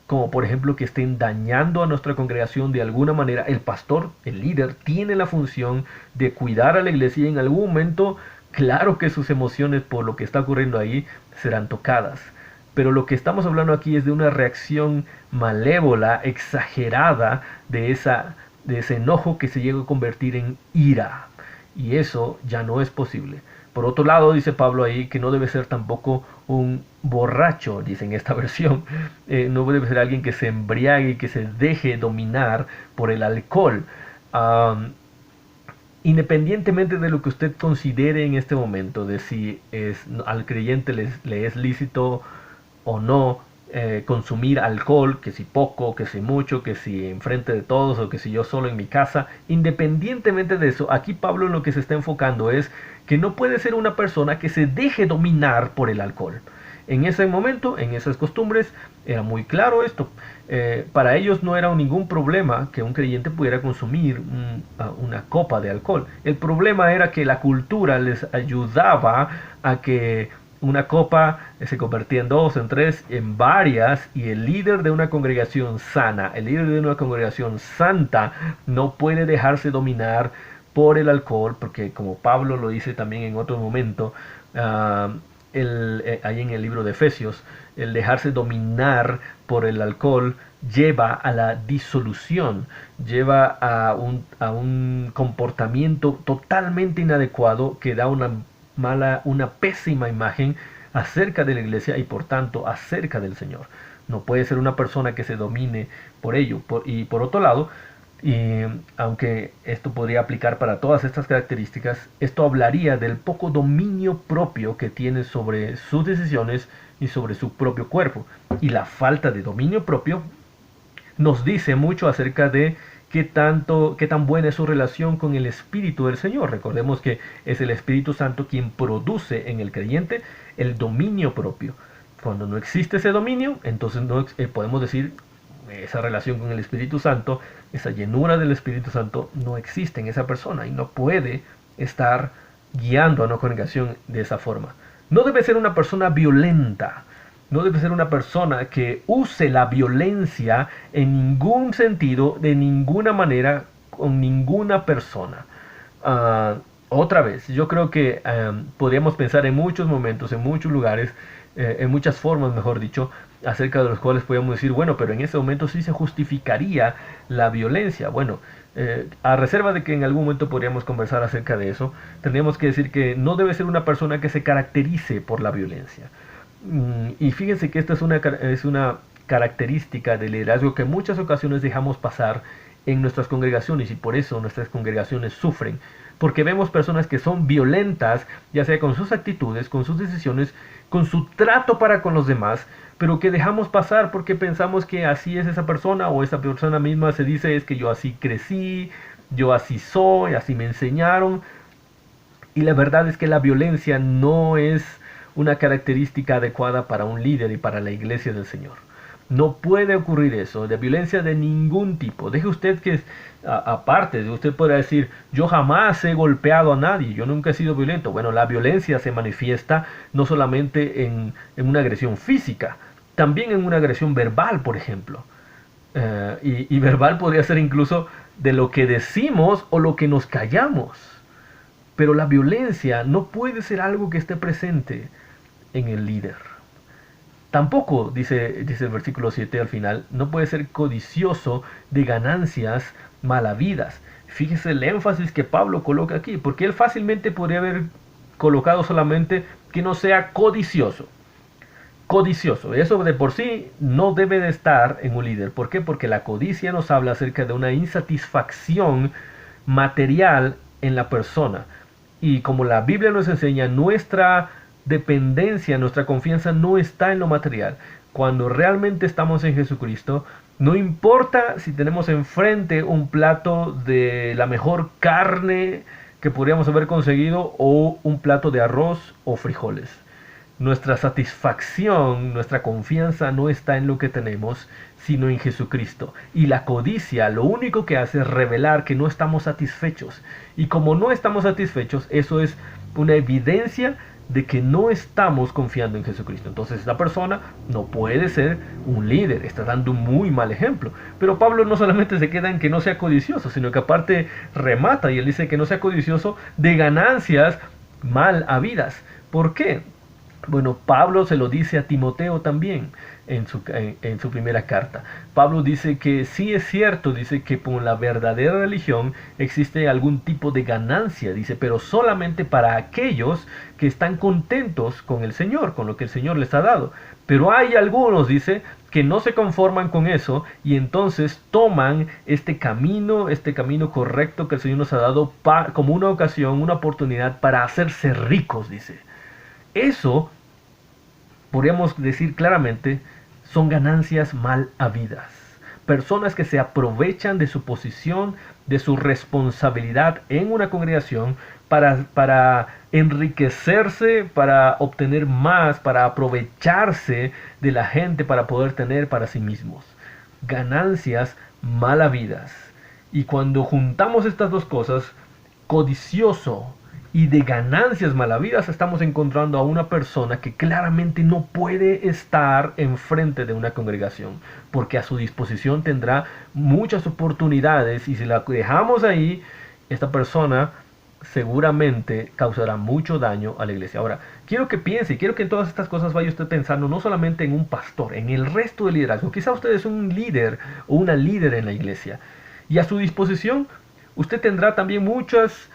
[SPEAKER 5] como por ejemplo que estén dañando a nuestra congregación de alguna manera. El pastor, el líder, tiene la función de cuidar a la iglesia, y en algún momento, claro que sus emociones por lo que está ocurriendo ahí serán tocadas. Pero lo que estamos hablando aquí es de una reacción malévola, exagerada, de ese enojo que se llega a convertir en ira. Y eso ya no es posible. Por otro lado, dice Pablo ahí que no debe ser tampoco un borracho, dice en esta versión. No debe ser alguien que se embriague y que se deje dominar por el alcohol. Independientemente de lo que usted considere en este momento, de si al creyente le es lícito o no consumir alcohol, que si poco, que si mucho, que si enfrente de todos o que si yo solo en mi casa, independientemente de eso, aquí Pablo en lo que se está enfocando es que no puede ser una persona que se deje dominar por el alcohol. En ese momento, en esas costumbres, era muy claro esto. Para ellos no era ningún problema que un creyente pudiera consumir una copa de alcohol. El problema era que la cultura les ayudaba a que una copa se convertía en 2, en 3, en varias, y el líder de una congregación sana, el líder de una congregación santa, no puede dejarse dominar por el alcohol, porque como Pablo lo dice también en otro momento, ahí en el libro de Efesios, el dejarse dominar por el alcohol lleva a la disolución, lleva a un comportamiento totalmente inadecuado que da una pésima imagen acerca de la iglesia y por tanto acerca del Señor. No puede ser una persona que se domine por ello. Y por otro lado, aunque esto podría aplicar para todas estas características, esto hablaría del poco dominio propio que tiene sobre sus decisiones y sobre su propio cuerpo. Y la falta de dominio propio nos dice mucho acerca de qué tan buena es su relación con el Espíritu del Señor. Recordemos que es el Espíritu Santo quien produce en el creyente el dominio propio. Cuando no existe ese dominio, entonces no podemos decir esa relación con el Espíritu Santo, esa llenura del Espíritu Santo no existe en esa persona y no puede estar guiando a una congregación de esa forma. No debe ser una persona violenta. No debe ser una persona que use la violencia en ningún sentido, de ninguna manera, con ninguna persona. Otra vez, yo creo que podríamos pensar en muchos momentos, en muchos lugares, en muchas formas, mejor dicho, acerca de los cuales podríamos decir, bueno, pero en ese momento sí se justificaría la violencia. Bueno, a reserva de que en algún momento podríamos conversar acerca de eso, tendríamos que decir que no debe ser una persona que se caracterice por la violencia. Y fíjense que esta es una característica del liderazgo que en muchas ocasiones dejamos pasar en nuestras congregaciones, y por eso nuestras congregaciones sufren, porque vemos personas que son violentas, ya sea con sus actitudes, con sus decisiones, con su trato para con los demás, pero que dejamos pasar porque pensamos que así es esa persona, o esa persona misma se dice es que yo así crecí, yo así soy, así me enseñaron. Y la verdad es que la violencia no es una característica adecuada para un líder y para la iglesia del Señor. No puede ocurrir eso, de violencia de ningún tipo. Deje usted que, aparte de usted pueda decir, yo jamás he golpeado a nadie, yo nunca he sido violento. Bueno, la violencia se manifiesta no solamente en una agresión física, también en una agresión verbal, por ejemplo. Y verbal podría ser incluso de lo que decimos o lo que nos callamos. Pero la violencia no puede ser algo que esté presente en el líder. Tampoco, dice el versículo 7 al final, no puede ser codicioso de ganancias malavidas. Fíjese el énfasis que Pablo coloca aquí, porque él fácilmente podría haber colocado solamente que no sea codicioso. Codicioso, eso de por sí no debe de estar en un líder. ¿Por qué? Porque la codicia nos habla acerca de una insatisfacción material en la persona. Y como la Biblia nos enseña, nuestra dependencia, nuestra confianza no está en lo material. Cuando realmente estamos en Jesucristo, no importa si tenemos enfrente un plato de la mejor carne que podríamos haber conseguido o un plato de arroz o frijoles. Nuestra satisfacción, nuestra confianza no está en lo que tenemos, sino en Jesucristo. Y la codicia lo único que hace es revelar que no estamos satisfechos. Y como no estamos satisfechos, eso es una evidencia de que no estamos confiando en Jesucristo. Entonces esta persona no puede ser un líder, está dando un muy mal ejemplo. Pero Pablo no solamente se queda en que no sea codicioso, sino que aparte remata y él dice que no sea codicioso de ganancias mal habidas. ¿Por qué? Bueno, Pablo se lo dice a Timoteo también en su primera carta. Pablo dice que sí es cierto, dice que por la verdadera religión existe algún tipo de ganancia, dice, pero solamente para aquellos que están contentos con el Señor, con lo que el Señor les ha dado. Pero hay algunos, dice, que no se conforman con eso y entonces toman este camino correcto que el Señor nos ha dado como una ocasión, una oportunidad para hacerse ricos, dice. Eso, podríamos decir claramente, son ganancias mal habidas. Personas que se aprovechan de su posición, de su responsabilidad en una congregación para enriquecerse, para obtener más, para aprovecharse de la gente para poder tener para sí mismos. Ganancias mal habidas. Y cuando juntamos estas dos cosas, codicioso y de ganancias malavidas, estamos encontrando a una persona que claramente no puede estar enfrente de una congregación, porque a su disposición tendrá muchas oportunidades y si la dejamos ahí, esta persona seguramente causará mucho daño a la iglesia. Ahora, quiero que piense, quiero que en todas estas cosas vaya usted pensando no solamente en un pastor, en el resto del liderazgo. Quizá usted es un líder o una líder en la iglesia y a su disposición usted tendrá también muchos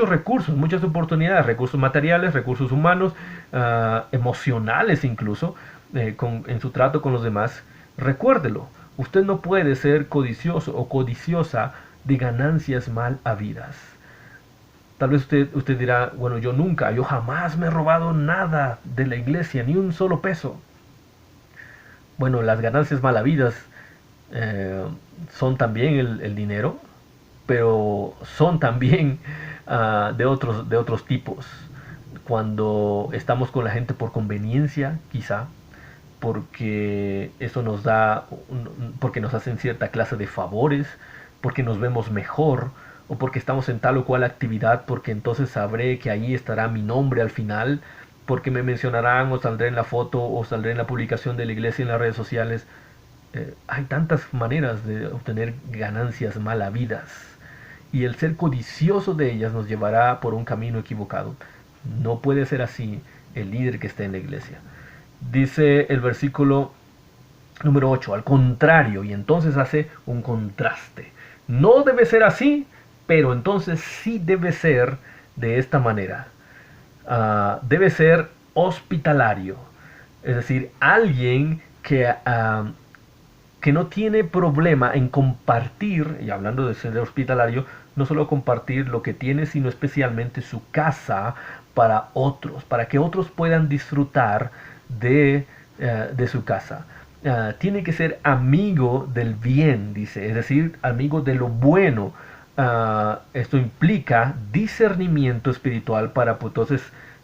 [SPEAKER 5] recursos, muchas oportunidades, recursos materiales, recursos humanos, emocionales incluso, en su trato con los demás. Recuérdelo, usted no puede ser codicioso o codiciosa de ganancias mal habidas. Tal vez usted dirá, bueno, yo jamás me he robado nada de la iglesia, ni un solo peso. Bueno, las ganancias mal habidas son también el dinero, pero son también de otros tipos. Cuando estamos con la gente por conveniencia, quizá, porque eso nos da, porque nos hacen cierta clase de favores, porque nos vemos mejor, o porque estamos en tal o cual actividad, porque entonces sabré que ahí estará mi nombre al final, porque me mencionarán o saldré en la foto o saldré en la publicación de la iglesia en las redes sociales. Hay tantas maneras de obtener ganancias mal habidas y el ser codicioso de ellas nos llevará por un camino equivocado. No puede ser así el líder que esté en la iglesia. Dice el versículo número 8, al contrario, y entonces hace un contraste. No debe ser así, pero entonces sí debe ser de esta manera. Debe ser hospitalario, es decir, alguien que no tiene problema en compartir, y hablando de ser hospitalario, no solo compartir lo que tiene, sino especialmente su casa para otros, para que otros puedan disfrutar de su casa. Tiene que ser amigo del bien, dice, es decir, amigo de lo bueno. Esto implica discernimiento espiritual para pues, entonces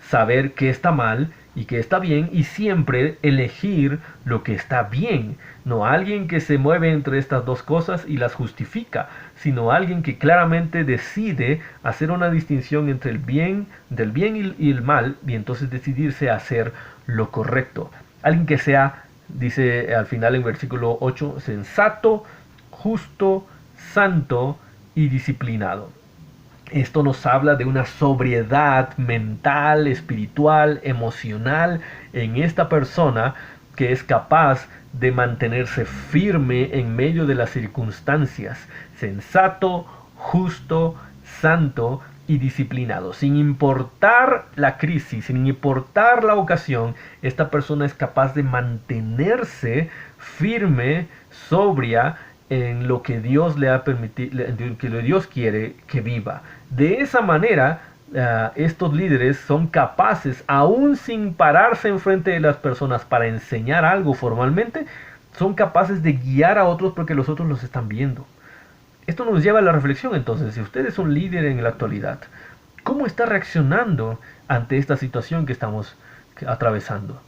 [SPEAKER 5] saber qué está mal y que está bien, y siempre elegir lo que está bien. No alguien que se mueve entre estas dos cosas y las justifica, sino alguien que claramente decide hacer una distinción entre el bien, del bien y el mal, y entonces decidirse a hacer lo correcto. Alguien que sea, dice al final en versículo 8, sensato, justo, santo y disciplinado. Esto nos habla de una sobriedad mental, espiritual, emocional en esta persona que es capaz de mantenerse firme en medio de las circunstancias, sensato, justo, santo y disciplinado. Sin importar la crisis, sin importar la ocasión, esta persona es capaz de mantenerse firme, sobria, en lo que Dios le ha permitido, que Dios quiere que viva. De esa manera, estos líderes son capaces, aún sin pararse enfrente de las personas para enseñar algo formalmente, son capaces de guiar a otros porque los otros los están viendo. Esto nos lleva a la reflexión entonces, si usted es un líder en la actualidad, ¿cómo está reaccionando ante esta situación que estamos atravesando?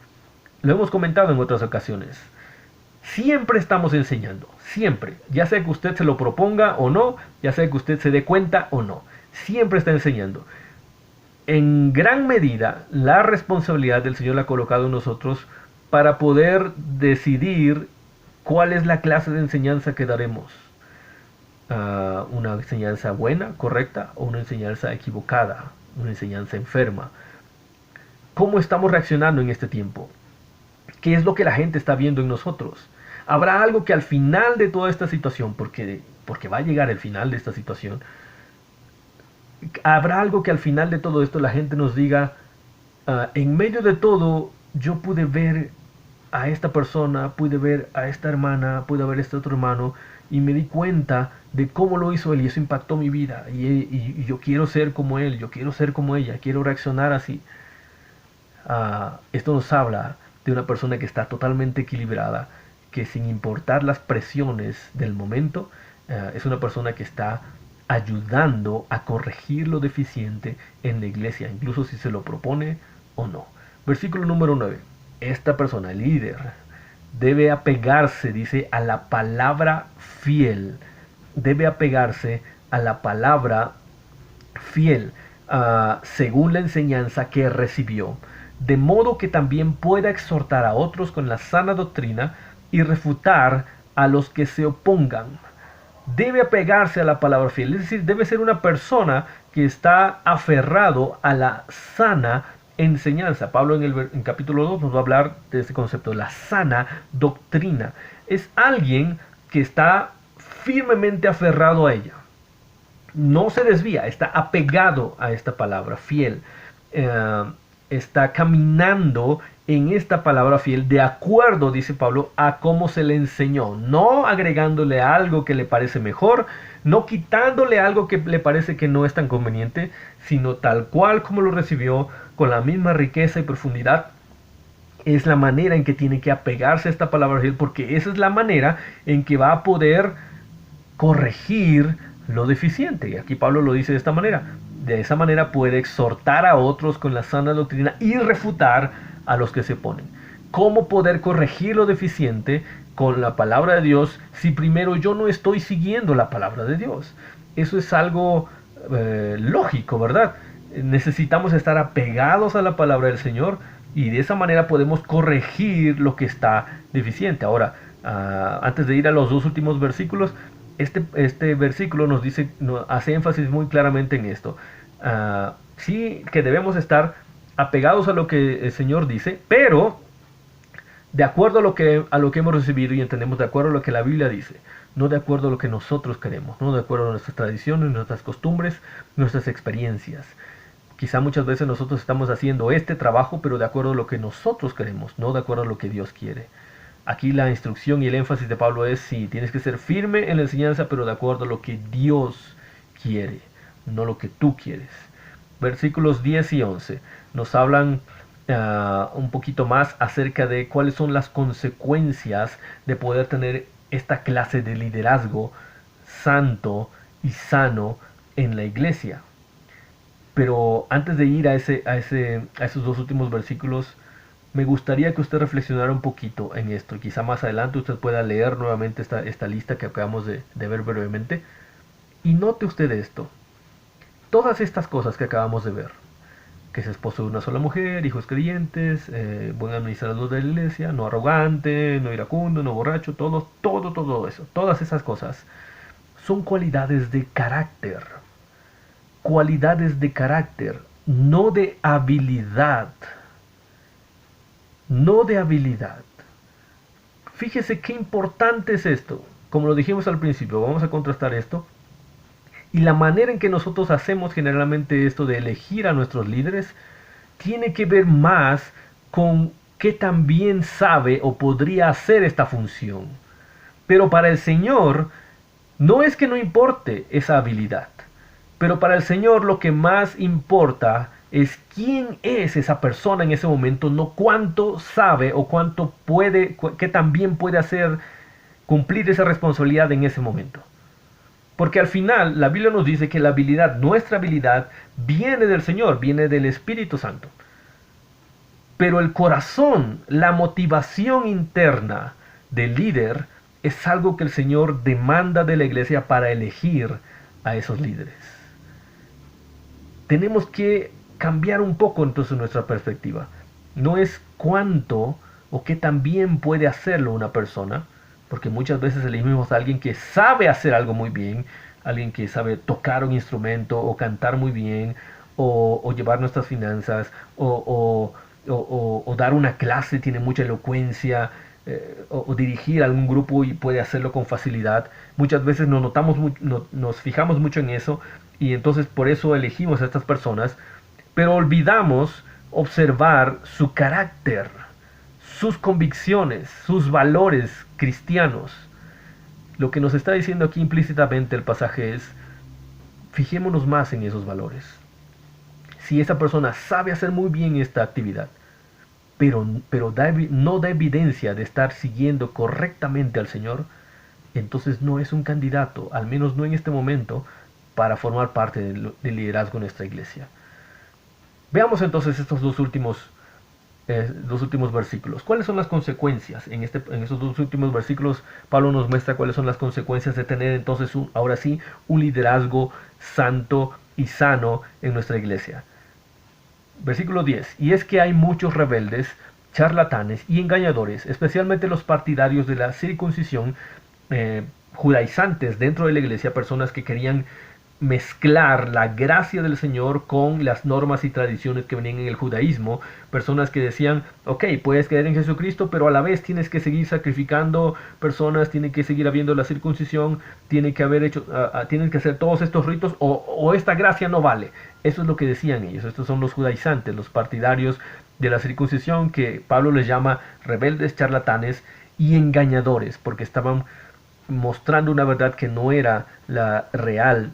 [SPEAKER 5] Lo hemos comentado en otras ocasiones. Siempre estamos enseñando, siempre, ya sea que usted se lo proponga o no, ya sea que usted se dé cuenta o no, siempre está enseñando. En gran medida, la responsabilidad del Señor la ha colocado en nosotros para poder decidir cuál es la clase de enseñanza que daremos. Una enseñanza buena, correcta, o una enseñanza equivocada, una enseñanza enferma. ¿Cómo estamos reaccionando en este tiempo? ¿Qué es lo que la gente está viendo en nosotros? ¿Habrá algo que al final de toda esta situación, porque va a llegar el final de esta situación, habrá algo que al final de todo esto la gente nos diga, en medio de todo yo pude ver a esta persona, pude ver a esta hermana, pude ver a este otro hermano, y me di cuenta de cómo lo hizo él y eso impactó mi vida, y yo quiero ser como él, yo quiero ser como ella, quiero reaccionar así. Esto nos habla de una persona que está totalmente equilibrada, que sin importar las presiones del momento, es una persona que está ayudando a corregir lo deficiente en la iglesia, incluso si se lo propone o no. Versículo número 9. Esta persona, el líder, debe apegarse, dice, a la palabra fiel. Debe apegarse a la palabra fiel, según la enseñanza que recibió, de modo que también pueda exhortar a otros con la sana doctrina y refutar a los que se opongan. Debe apegarse a la palabra fiel, es decir, debe ser una persona que está aferrado a la sana enseñanza. Pablo en capítulo 2 nos va a hablar de este concepto, la sana doctrina. Es alguien que está firmemente aferrado a ella. No se desvía, está apegado a esta palabra fiel. Está caminando en esta palabra fiel de acuerdo, dice Pablo, a cómo se le enseñó, no agregándole algo que le parece mejor, no quitándole algo que le parece que no es tan conveniente, sino tal cual como lo recibió, con la misma riqueza y profundidad. Es la manera en que tiene que apegarse a esta palabra fiel, porque esa es la manera en que va a poder corregir lo deficiente. Y aquí Pablo lo dice de esta manera. De esa manera puede exhortar a otros con la sana doctrina y refutar a los que se oponen. ¿Cómo poder corregir lo deficiente con la palabra de Dios si primero yo no estoy siguiendo la palabra de Dios? Eso es algo lógico, ¿verdad? Necesitamos estar apegados a la palabra del Señor y de esa manera podemos corregir lo que está deficiente. Ahora, antes de ir a los dos últimos versículos, este versículo nos dice, hace énfasis muy claramente en esto. Sí que debemos estar apegados a lo que el Señor dice, pero de acuerdo a lo que hemos recibido y entendemos, de acuerdo a lo que la Biblia dice, no de acuerdo a lo que nosotros queremos, no de acuerdo a nuestras tradiciones, nuestras costumbres, nuestras experiencias. Quizá muchas veces nosotros estamos haciendo este trabajo, pero de acuerdo a lo que nosotros queremos, no de acuerdo a lo que Dios quiere. Aquí la instrucción y el énfasis de Pablo es, sí, tienes que ser firme en la enseñanza, pero de acuerdo a lo que Dios quiere, no lo que tú quieres. Versículos 10 y 11 nos hablan un poquito más acerca de cuáles son las consecuencias de poder tener esta clase de liderazgo santo y sano en la iglesia. Pero antes de ir a esos dos últimos versículos, me gustaría que usted reflexionara un poquito en esto. Quizá más adelante usted pueda leer nuevamente esta lista que acabamos de ver brevemente. Y note usted esto. Todas estas cosas que acabamos de ver, que es esposo de una sola mujer, hijos creyentes, buen administrador de la iglesia, no arrogante, no iracundo, no borracho, todo eso, todas esas cosas son cualidades de carácter. Cualidades de carácter, no de habilidad. No de habilidad. Fíjese qué importante es esto. Como lo dijimos al principio, vamos a contrastar esto. Y la manera en que nosotros hacemos generalmente esto de elegir a nuestros líderes tiene que ver más con qué tan bien sabe o podría hacer esta función. Pero para el Señor, no es que no importe esa habilidad. Pero para el Señor lo que más importa es quién es esa persona en ese momento, no cuánto sabe o cuánto puede, qué tan bien puede hacer cumplir esa responsabilidad en ese momento. Porque al final la Biblia nos dice que la habilidad, nuestra habilidad, viene del Señor, viene del Espíritu Santo. Pero el corazón, la motivación interna del líder es algo que el Señor demanda de la iglesia para elegir a esos líderes. Tenemos que cambiar un poco entonces nuestra perspectiva. No es cuánto o qué tan bien puede hacerlo una persona, porque muchas veces elegimos a alguien que sabe hacer algo muy bien, alguien que sabe tocar un instrumento o cantar muy bien, o llevar nuestras finanzas, o dar una clase, tiene mucha elocuencia, o dirigir algún grupo y puede hacerlo con facilidad. Muchas veces nos fijamos mucho en eso y entonces por eso elegimos a estas personas, pero olvidamos observar su carácter, sus convicciones, sus valores cristianos. Lo que nos está diciendo aquí implícitamente el pasaje es, fijémonos más en esos valores. Si esa persona sabe hacer muy bien esta actividad, pero no da evidencia de estar siguiendo correctamente al Señor, entonces no es un candidato, al menos no en este momento, para formar parte del liderazgo en nuestra iglesia. Veamos entonces estos dos últimos versículos. ¿Cuáles son las consecuencias? En estos dos últimos versículos Pablo nos muestra cuáles son las consecuencias de tener entonces ahora sí un liderazgo santo y sano en nuestra iglesia. Versículo 10. Y es que hay muchos rebeldes, charlatanes y engañadores, especialmente los partidarios de la circuncisión, judaizantes dentro de la iglesia, personas que querían mezclar la gracia del Señor con las normas y tradiciones que venían en el judaísmo, personas que decían, ok, puedes creer en Jesucristo, pero a la vez tienes que seguir sacrificando personas, tiene que seguir habiendo la circuncisión, tiene que hacer todos estos ritos, o esta gracia no vale. Eso es lo que decían ellos. Estos son los judaizantes, los partidarios de la circuncisión, que Pablo les llama rebeldes, charlatanes y engañadores, porque estaban mostrando una verdad que no era la real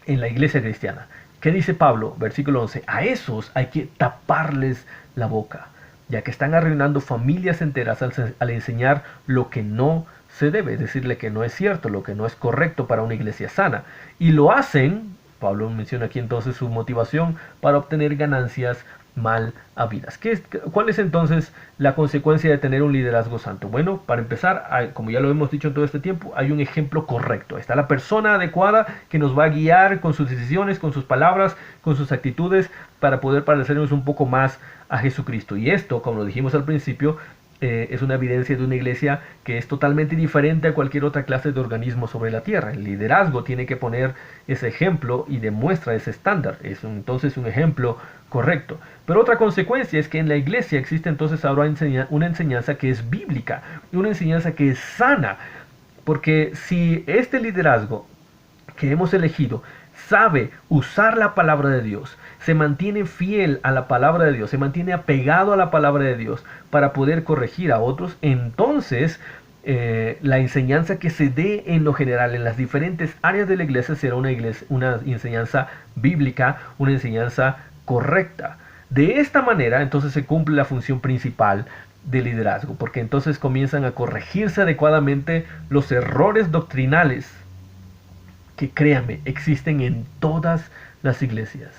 [SPEAKER 5] en la iglesia cristiana. ¿Qué dice Pablo? Versículo 11. A esos hay que taparles la boca, ya que están arruinando familias enteras al enseñar lo que no se debe, decirle que no es cierto, lo que no es correcto para una iglesia sana. Y lo hacen, Pablo menciona aquí entonces su motivación, para obtener ganancias mal habidas. ¿Cuál es entonces la consecuencia de tener un liderazgo santo? Bueno, para empezar, como ya lo hemos dicho en todo este tiempo, hay un ejemplo correcto. Está la persona adecuada que nos va a guiar con sus decisiones, con sus palabras, con sus actitudes, para poder parecernos un poco más a Jesucristo. Y esto, como lo dijimos al principio, es una evidencia de una iglesia que es totalmente diferente a cualquier otra clase de organismo sobre la tierra. El liderazgo tiene que poner ese ejemplo y demuestra ese estándar. Es entonces un ejemplo correcto. Pero otra consecuencia es que en la iglesia existe entonces ahora una enseñanza que es bíblica, una enseñanza que es sana. Porque si este liderazgo que hemos elegido sabe usar la palabra de Dios, se mantiene fiel a la palabra de Dios, se mantiene apegado a la palabra de Dios para poder corregir a otros, entonces la enseñanza que se dé en lo general en las diferentes áreas de la iglesia será una enseñanza bíblica, una enseñanza correcta. De esta manera entonces se cumple la función principal del liderazgo, porque entonces comienzan a corregirse adecuadamente los errores doctrinales que, créanme, existen en todas las iglesias.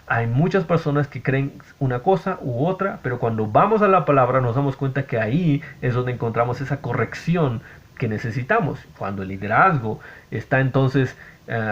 [SPEAKER 5] Hay muchas personas que creen una cosa u otra, pero cuando vamos a la palabra nos damos cuenta que ahí es donde encontramos esa corrección que necesitamos. Cuando el liderazgo está entonces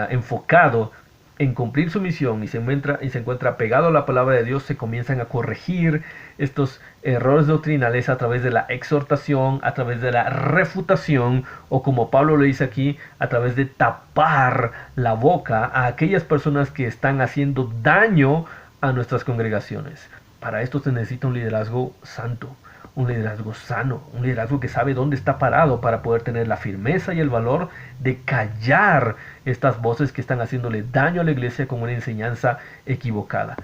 [SPEAKER 5] enfocado en cumplir su misión y se encuentra pegado a la palabra de Dios, se comienzan a corregir estos errores doctrinales a través de la exhortación, a través de la refutación, o como Pablo lo dice aquí, a través de tapar la boca a aquellas personas que están haciendo daño a nuestras congregaciones. Para esto se necesita un liderazgo santo, un liderazgo sano, un liderazgo que sabe dónde está parado para poder tener la firmeza y el valor de callar estas voces que están haciéndole daño a la iglesia con una enseñanza equivocada.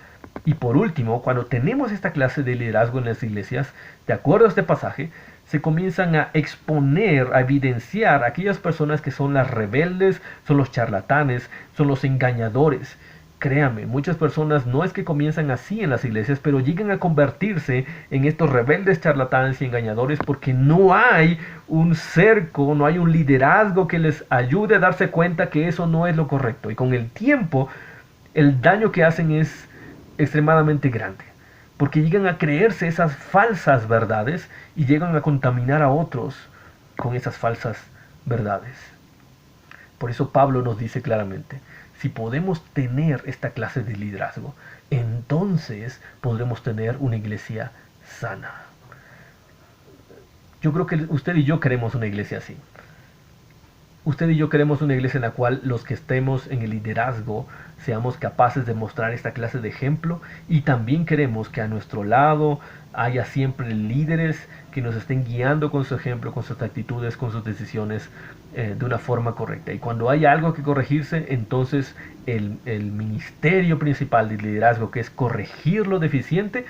[SPEAKER 5] Y por último, cuando tenemos esta clase de liderazgo en las iglesias, de acuerdo a este pasaje, se comienzan a exponer, a evidenciar a aquellas personas que son las rebeldes, son los charlatanes, son los engañadores. Créame, muchas personas no es que comienzan así en las iglesias, pero llegan a convertirse en estos rebeldes, charlatanes y engañadores porque no hay un cerco, no hay un liderazgo que les ayude a darse cuenta que eso no es lo correcto. Y con el tiempo, el daño que hacen es extremadamente grande, porque llegan a creerse esas falsas verdades y llegan a contaminar a otros con esas falsas verdades. Por eso Pablo nos dice claramente, si podemos tener esta clase de liderazgo, entonces podremos tener una iglesia sana. Yo creo que usted y yo queremos una iglesia así. Usted y yo queremos una iglesia en la cual los que estemos en el liderazgo seamos capaces de mostrar esta clase de ejemplo, y también queremos que a nuestro lado haya siempre líderes que nos estén guiando con su ejemplo, con sus actitudes, con sus decisiones de una forma correcta. Y cuando haya algo que corregirse, entonces el ministerio principal del liderazgo, que es corregir lo deficiente,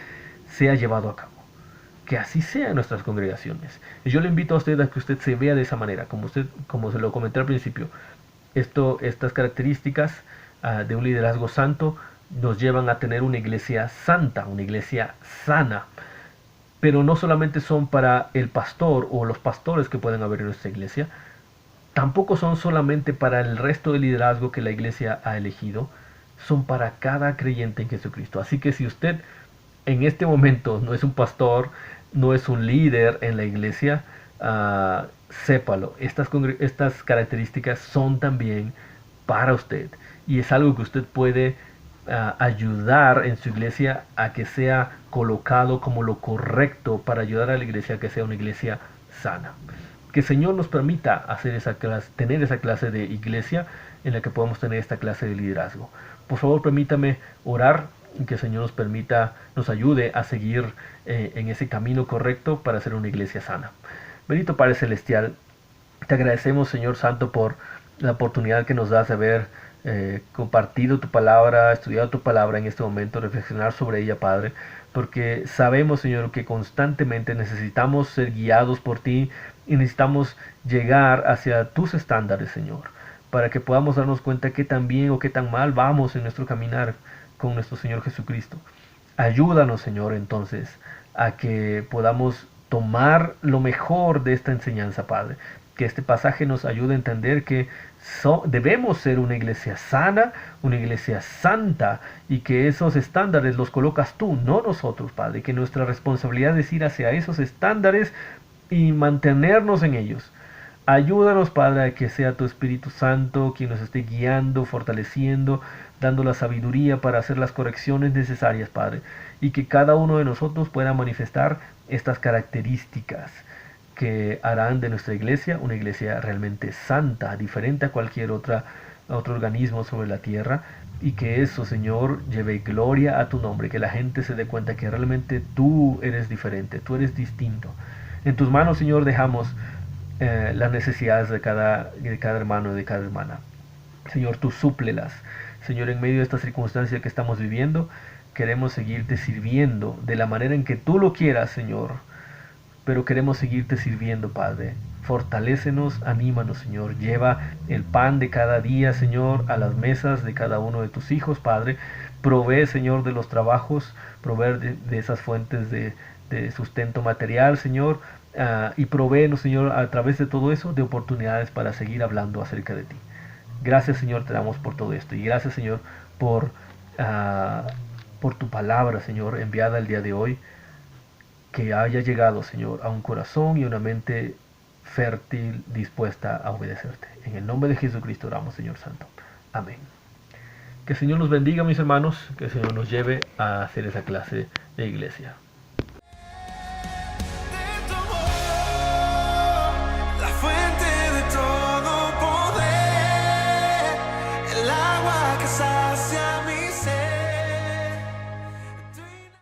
[SPEAKER 5] sea llevado a cabo. Que así sea en nuestras congregaciones. Y yo le invito a usted a que usted se vea de esa manera, como se lo comenté al principio. Estas características de un liderazgo santo nos llevan a tener una iglesia santa, una iglesia sana. Pero no solamente son para el pastor o los pastores que pueden haber en nuestra iglesia, tampoco son solamente para el resto del liderazgo que la iglesia ha elegido, son para cada creyente en Jesucristo. Así que si usted en este momento no es un pastor, no es un líder en la iglesia, sépalo, estas características son también para usted, y es algo que usted puede ayudar en su iglesia a que sea colocado como lo correcto para ayudar a la iglesia a que sea una iglesia sana. Que el Señor nos permita tener esa clase de iglesia en la que podamos tener esta clase de liderazgo. Por favor, permítame orar y que el Señor nos ayude a seguir en ese camino correcto para ser una iglesia sana. Bendito Padre Celestial, te agradecemos, Señor Santo, por la oportunidad que nos das de haber compartido tu palabra, estudiado tu palabra en este momento, reflexionar sobre ella, Padre, porque sabemos, Señor, que constantemente necesitamos ser guiados por ti y necesitamos llegar hacia tus estándares, Señor, para que podamos darnos cuenta qué tan bien o qué tan mal vamos en nuestro caminar con nuestro Señor Jesucristo. Ayúdanos, Señor, entonces, a que podamos tomar lo mejor de esta enseñanza, Padre. Que este pasaje nos ayude a entender que debemos ser una iglesia sana, una iglesia santa, y que esos estándares los colocas tú, no nosotros, Padre. Que nuestra responsabilidad es ir hacia esos estándares y mantenernos en ellos. Ayúdanos, Padre, a que sea tu Espíritu Santo quien nos esté guiando, fortaleciendo, dando la sabiduría para hacer las correcciones necesarias, Padre, y que cada uno de nosotros pueda manifestar estas características que harán de nuestra iglesia una iglesia realmente santa, diferente a cualquier otro organismo sobre la tierra, y que eso, Señor, lleve gloria a tu nombre, que la gente se dé cuenta que realmente tú eres diferente, tú eres distinto. En tus manos, Señor, dejamos las necesidades de cada hermano y de cada hermana. Señor, tú súplelas. Señor, en medio de esta circunstancia que estamos viviendo, queremos seguirte sirviendo de la manera en que tú lo quieras, Señor. Pero queremos seguirte sirviendo, Padre. Fortalécenos, anímanos, Señor. Lleva el pan de cada día, Señor, a las mesas de cada uno de tus hijos, Padre. Provee, Señor, de los trabajos, provee de esas fuentes de sustento material, Señor. Y provéenos, Señor, a través de todo eso, de oportunidades para seguir hablando acerca de ti. Gracias, Señor, te damos por todo esto. Y gracias, Señor, por por tu palabra, Señor, enviada el día de hoy, que haya llegado, Señor, a un corazón y una mente fértil, dispuesta a obedecerte. En el nombre de Jesucristo oramos, Señor Santo. Amén. Que el Señor nos bendiga, mis hermanos, que el Señor nos lleve a hacer esa clase de iglesia.